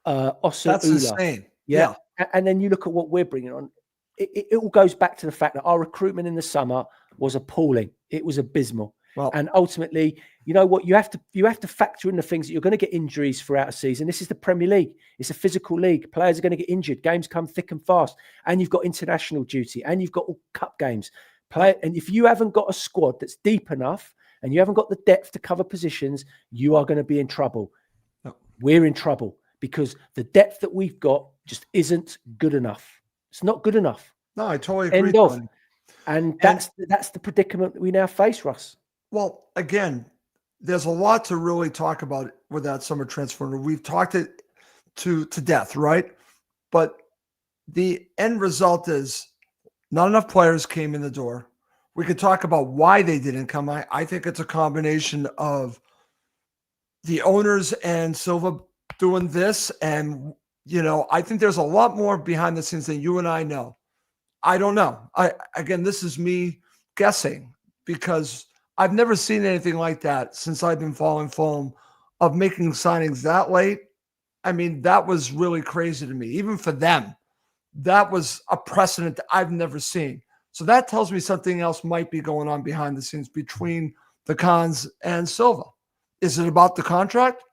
Osula. That's insane. Yeah. And then you look at what we're bringing on. It all goes back to the fact that our recruitment in the summer was appalling. It was abysmal. Well, and ultimately, you know what? You have to factor in the things that you're going to get injuries throughout a season. This is the Premier League. It's a physical league. Players are going to get injured. Games come thick and fast. And you've got international duty. And you've got all cup games. And if you haven't got a squad that's deep enough and you haven't got the depth to cover positions, you are going to be in trouble. No. We're in trouble because the depth that we've got just isn't good enough. It's not good enough. No, I totally agree. End of. And that's the predicament that we now face, Russ. Well, again, there's a lot to really talk about with that summer transfer. We've talked it to death, right? But the end result is not enough players came in the door. We could talk about why they didn't come. I think it's a combination of the owners and Silva doing this. And, I think there's a lot more behind the scenes than you and I know. I don't know. Again, this is me guessing because I've never seen anything like that since I've been following Fulham of making signings that late. I mean, that was really crazy to me. Even for them, that was a precedent that I've never seen. So that tells me something else might be going on behind the scenes between the Khans and Silva. Is it about the contract?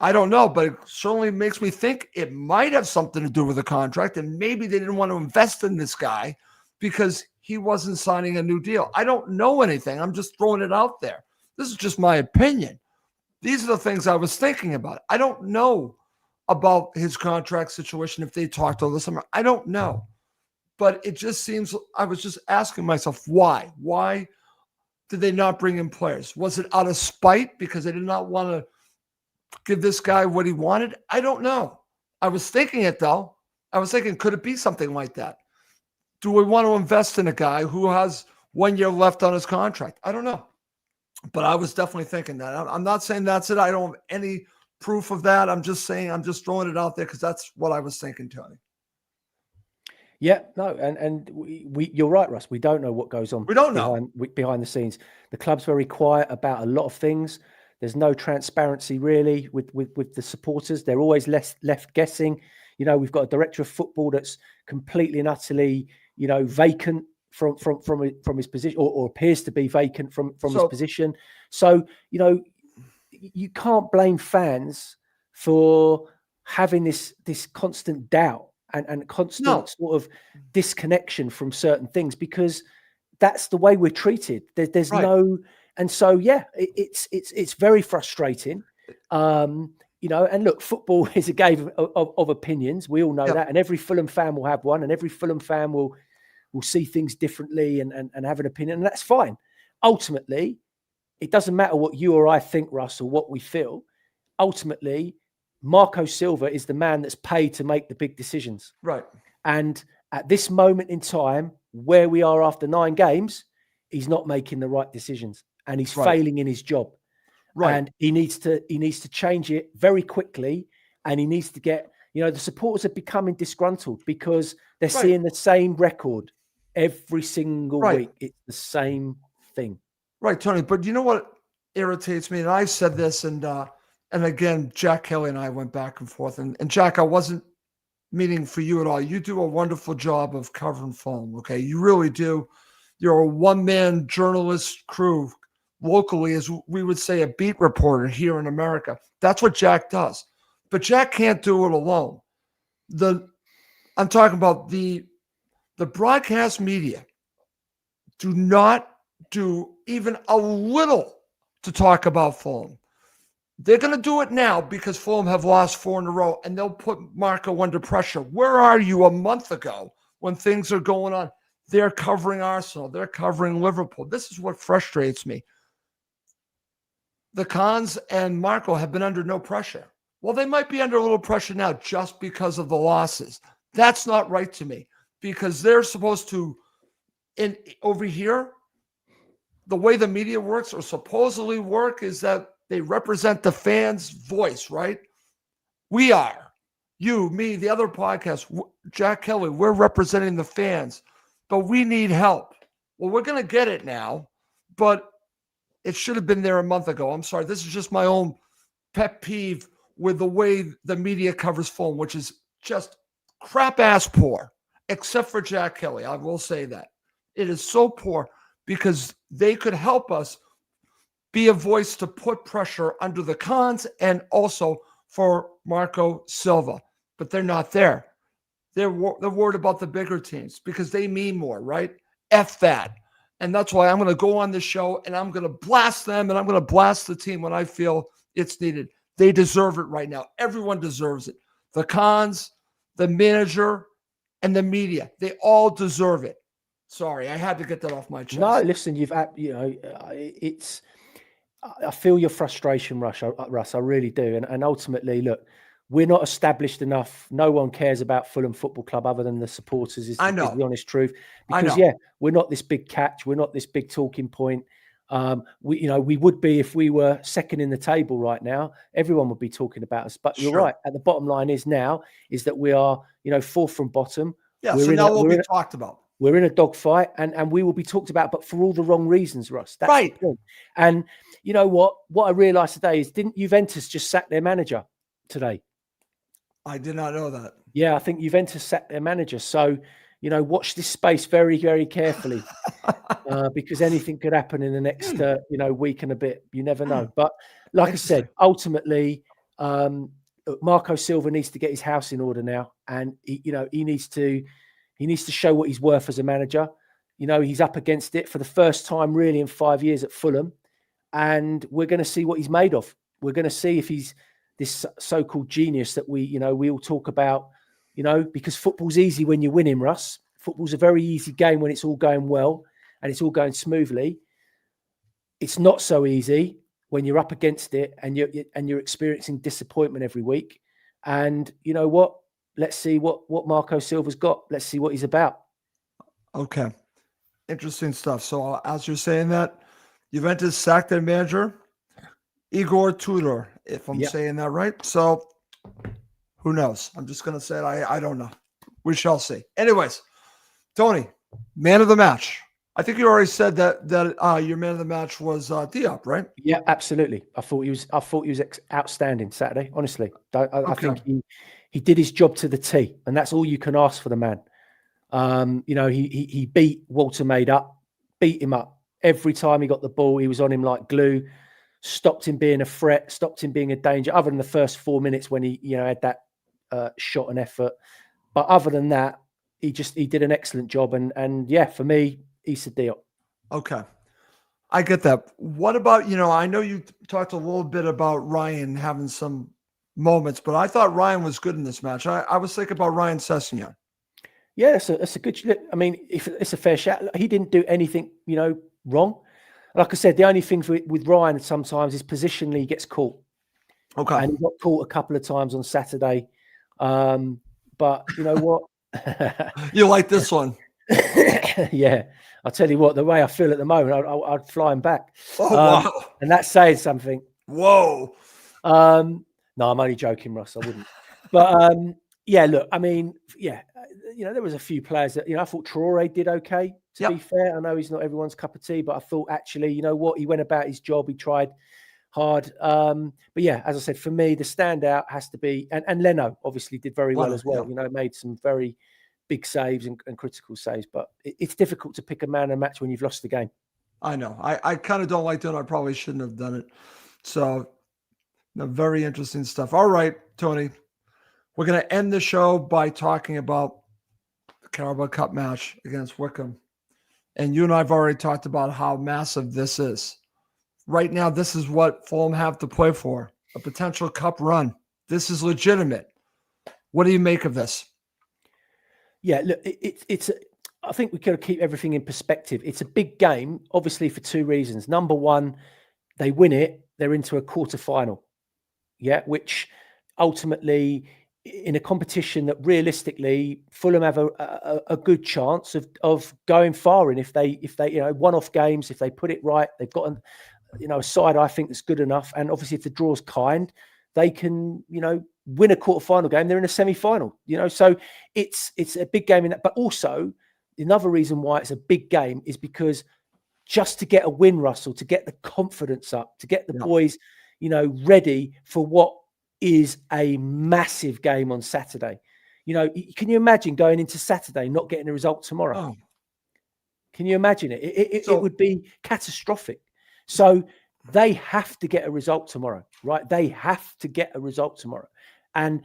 I don't know, but it certainly makes me think it might have something to do with the contract, and maybe they didn't want to invest in this guy because he wasn't signing a new deal. I don't know anything. I'm just throwing it out there. This is just my opinion. These are the things I was thinking about. I don't know about his contract situation if they talked all the summer. I don't know. But it just seems, I was just asking myself, why? Why did they not bring in players? Was it out of spite because they did not want to give this guy what he wanted? I don't know. I was thinking it, though. I was thinking, could it be something like that? Do we want to invest in a guy who has 1 year left on his contract? I don't know. But I was definitely thinking that. I'm not saying that's it. I don't have any proof of that. I'm just saying, I'm just throwing it out there because that's what I was thinking, Tony. Yeah, no, and we you're right, Russ. We don't know what goes on. We don't know behind the scenes. The club's very quiet about a lot of things. There's no transparency really with the supporters. They're always left guessing. We've got a director of football that's completely and utterly, vacant from his position, or appears to be vacant from his position. So, you can't blame fans for having this constant doubt and constant sort of disconnection from certain things, because that's the way we're treated. There's Right. no, and so yeah, it's very frustrating. And look, football is a game of opinions. We all know Yep. that, and every Fulham fan will have one, and every Fulham fan will see things differently and have an opinion, and that's fine. Ultimately, it doesn't matter what you or I think, Russ, or what we feel. Ultimately, Marco Silva is the man that's paid to make the big decisions. Right. And at this moment in time, where we are after 9 games, he's not making the right decisions, and he's failing in his job. Right. And he needs to change it very quickly. And he needs to get, the supporters are becoming disgruntled because they're seeing the same record every single week. It's the same thing. Right, Tony. But you know what irritates me? And I said this, and again, Jack Kelly and I went back and forth. And Jack, I wasn't meaning for you at all. You do a wonderful job of covering Fulham. Okay, you really do. You're a one-man journalist crew locally, as we would say, a beat reporter here in America. That's what Jack does. But Jack can't do it alone. I'm talking about the broadcast media do not do even a little to talk about Fulham. They're going to do it now because Fulham have lost 4 in a row, and they'll put Marco under pressure. Where are you a month ago when things are going on? They're covering Arsenal. They're covering Liverpool. This is what frustrates me. The Khans and Marco have been under no pressure. Well, they might be under a little pressure now just because of the losses. That's not right to me, because they're supposed to, over here, the way the media works, or supposedly work, is that they represent the fans' voice, right? We are. You, me, the other podcast, Jack Kelly, we're representing the fans, but we need help. Well, we're going to get it now, but it should have been there a month ago. I'm sorry. This is just my own pet peeve with the way the media covers Fulham, which is just crap-ass poor, except for Jack Kelly. I will say that. It is so poor because they could help us be a voice to put pressure under the Khans and also for Marco Silva. But they're not there. They're worried about the bigger teams because they mean more, right? F that. And that's why I'm going to go on this show and I'm going to blast them and I'm going to blast the team when I feel it's needed. They deserve it right now. Everyone deserves it. The Khans, the manager, and the media. They all deserve it. Sorry, I had to get that off my chest. No, listen, it's. I feel your frustration, Russ. I really do. And ultimately, look, we're not established enough. No one cares about Fulham Football Club other than the supporters. Is the honest truth. Because we're not this big catch. We're not this big talking point. We would be if we were second in the table right now. Everyone would be talking about us. But you're right. At the bottom line is that we are, fourth from bottom. Yeah. So now we'll be talked about. We're in a dogfight, and we will be talked about, but for all the wrong reasons, Russ. That's right. The point. And you know what? What I realised today is, didn't Juventus just sack their manager today? I did not know that. Yeah, I think Juventus sacked their manager. So, watch this space very, very carefully because anything could happen in the next, week and a bit. You never know. But like I said, ultimately, Marco Silva needs to get his house in order now, and he needs to show what he's worth as a manager. He's up against it for the first time really in 5 years at Fulham, and we're going to see what he's made of. We're going to see if he's this so-called genius that we all talk about, because football's easy when you're winning, Russ. Football's a very easy game when it's all going well and it's all going smoothly. It's not so easy when you're up against it and you're experiencing disappointment every week. And you know what? Let's see what Marco Silva's got. Let's see what he's about. Okay. Interesting stuff. So as you're saying that, Juventus sacked their manager, Igor Tudor, if I'm saying that right. So who knows? I'm just going to say it. I don't know. We shall see. Anyways, Tony, man of the match. I think you already said that your man of the match was Diop, right? Yeah, absolutely. I thought he was outstanding Saturday. Honestly, I think he did his job to the T, and that's all you can ask for the man. He beat Walter Made up, beat him up every time he got the ball. He was on him like glue. Stopped him being a threat, stopped him being a danger, other than the first 4 minutes when he had that shot and effort. But other than that, he did an excellent job. And for me, Issa Diop. Okay. I get that. What about, I know you talked a little bit about Ryan having some moments, but I thought Ryan was good in this match. I was thinking about Ryan Sessegnon. Yeah, that's a good. I mean, if it's a fair shout, he didn't do anything, wrong. Like I said, the only thing with Ryan sometimes is positionally he gets caught, Okay. and he got caught a couple of times on Saturday. But you know what? You like this one? Yeah, I'll tell you what. The way I feel at the moment, I'd fly him back. Oh, wow. And that's saying something. Whoa. No, I'm only joking, Russ. I wouldn't. But yeah, look, I mean, yeah, there was a few players that, I thought Traore did okay, to be fair. I know he's not everyone's cup of tea, but I thought actually, you know what? He went about his job. He tried hard. But yeah, as I said, for me, the standout has to be, and Leno obviously did very well as well. Yeah. Made some very big saves and critical saves, but it's difficult to pick a man of match when you've lost the game. I know. I kind of don't like doing it. I probably shouldn't have done it. So, very interesting stuff. All right, Tony. We're going to end the show by talking about the Carabao Cup match against Wickham. And you and I have already talked about how massive this is. Right now, this is what Fulham have to play for, a potential cup run. This is legitimate. What do you make of this? Yeah, look, I think we've got to keep everything in perspective. It's a big game, obviously, for two reasons. Number one, they win it, they're into a quarter-final. Yeah, which ultimately, in a competition that realistically Fulham have a good chance of going far in if they one-off games, if they put it right, they've got a side I think that's good enough. And obviously, if the draw's kind, they can win a quarter-final game. They're in a semi-final. So it's a big game in that. But also, another reason why it's a big game is because just to get a win, Russell, to get the confidence up, to get the boys ready for what is a massive game on Saturday. Can you imagine going into Saturday not getting a result tomorrow? Oh. Can you imagine it? It would be catastrophic. So they have to get a result tomorrow, right? They have to get a result tomorrow. And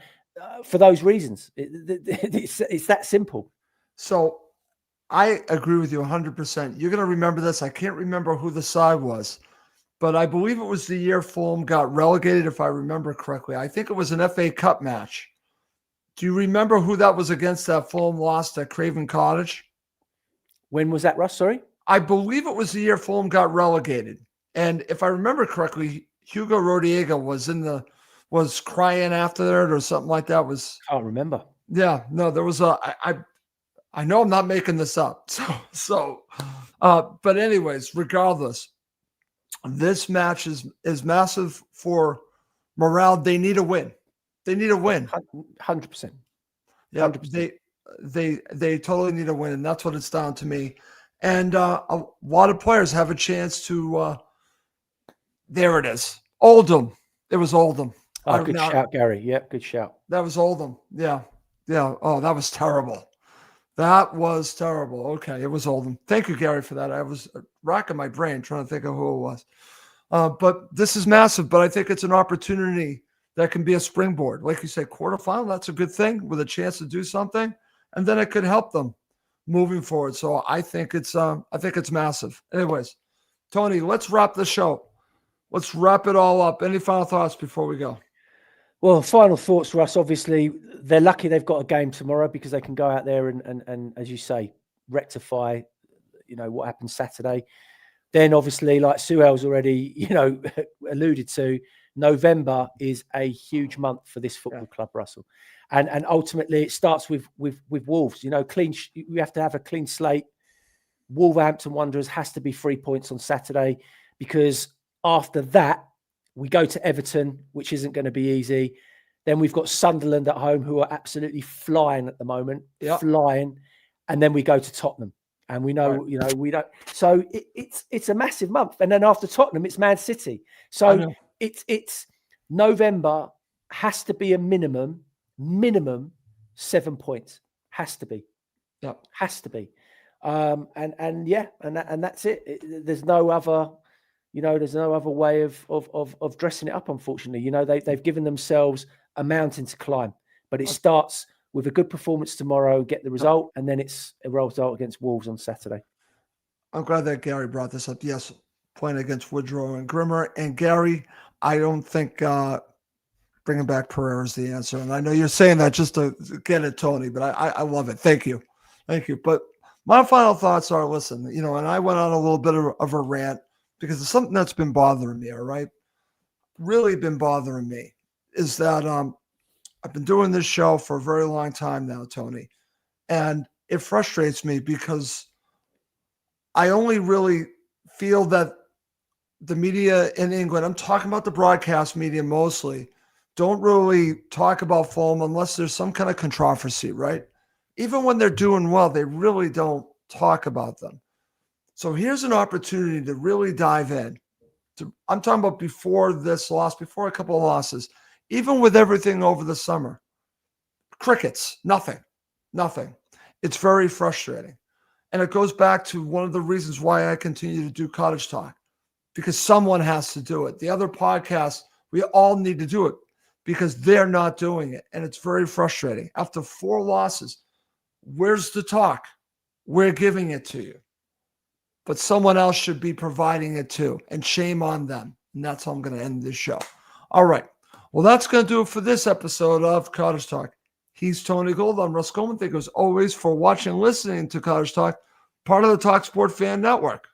for those reasons, it's that simple. So I agree with you 100%. You're going to remember this. I can't remember who the side was, but I believe it was the year Fulham got relegated, if I remember correctly. I think it was an FA Cup match. Do you remember who that was against that Fulham lost at Craven Cottage? When was that, Russ? Sorry? I believe it was the year Fulham got relegated. And if I remember correctly, Hugo Rodiega was crying after it or something like that. Can't remember. Yeah, no, there was I know I'm not making this up. But anyways, regardless, this match is massive for morale. They need a win. They need a win. 100%. Yeah, 100%. They totally need a win, and that's what it's down to me. And a lot of players have a chance to. There it is, Oldham. It was Oldham. Oh, good shout, Gary. Yep, good shout. That was Oldham. Yeah. Oh, that was terrible. That was terrible. Okay, it was Oldham. Thank you, Gary, for that. I was racking my brain trying to think of who it was. But this is massive, but I think it's an opportunity that can be a springboard. Like you said, quarterfinal, that's a good thing with a chance to do something. And then it could help them moving forward. So I think it's massive. Anyways, Tony, let's wrap the show. Let's wrap it all up. Any final thoughts before we go? Well, final thoughts, Russ. Obviously, they're lucky they've got a game tomorrow because they can go out there and as you say, rectify, what happened Saturday. Then obviously, like Suhail's already, alluded to, November is a huge month for this football club, Russell. And ultimately, it starts with Wolves. We have to have a clean slate. Wolverhampton Wanderers has to be 3 points on Saturday because after that, we go to Everton, which isn't going to be easy. Then we've got Sunderland at home, who are absolutely flying at the moment, flying. And then we go to Tottenham, and we know, we don't. So it's a massive month. And then after Tottenham, it's Man City. So it's November has to be a minimum 7 points. Has to be. Yep. Has to be. And that's it. There's no other. There's no other way of dressing it up, unfortunately. They've given themselves a mountain to climb, but it starts with a good performance tomorrow, get the result, and then it's a result against Wolves on Saturday. I'm glad that Gary brought this up. Yes, playing against Woodrow and Grimmer. And Gary, I don't think bringing back Pereira is the answer. And I know you're saying that just to get it, Tony, but I love it. Thank you. Thank you. But my final thoughts are, listen, and I went on a little bit of a rant because it's something that's been bothering me, all right? Really been bothering me is that I've been doing this show for a very long time now, Tony. And it frustrates me because I only really feel that the media in England, I'm talking about the broadcast media mostly, don't really talk about Fulham unless there's some kind of controversy, right? Even when they're doing well, they really don't talk about them. So here's an opportunity to really dive in. I'm talking about before this loss, before a couple of losses, even with everything over the summer. Crickets, nothing. It's very frustrating. And it goes back to one of the reasons why I continue to do Cottage Talk, because someone has to do it. The other podcasts, we all need to do it because they're not doing it. And it's very frustrating. After 4 losses, where's the talk? We're giving it to you. But someone else should be providing it too. And shame on them. And that's how I'm going to end this show. All right. Well, that's going to do it for this episode of Cottage Talk. He's Tony Gold. I'm Russ Coleman. Thank you as always for watching and listening to Cottage Talk, part of the Talk Sport Fan Network.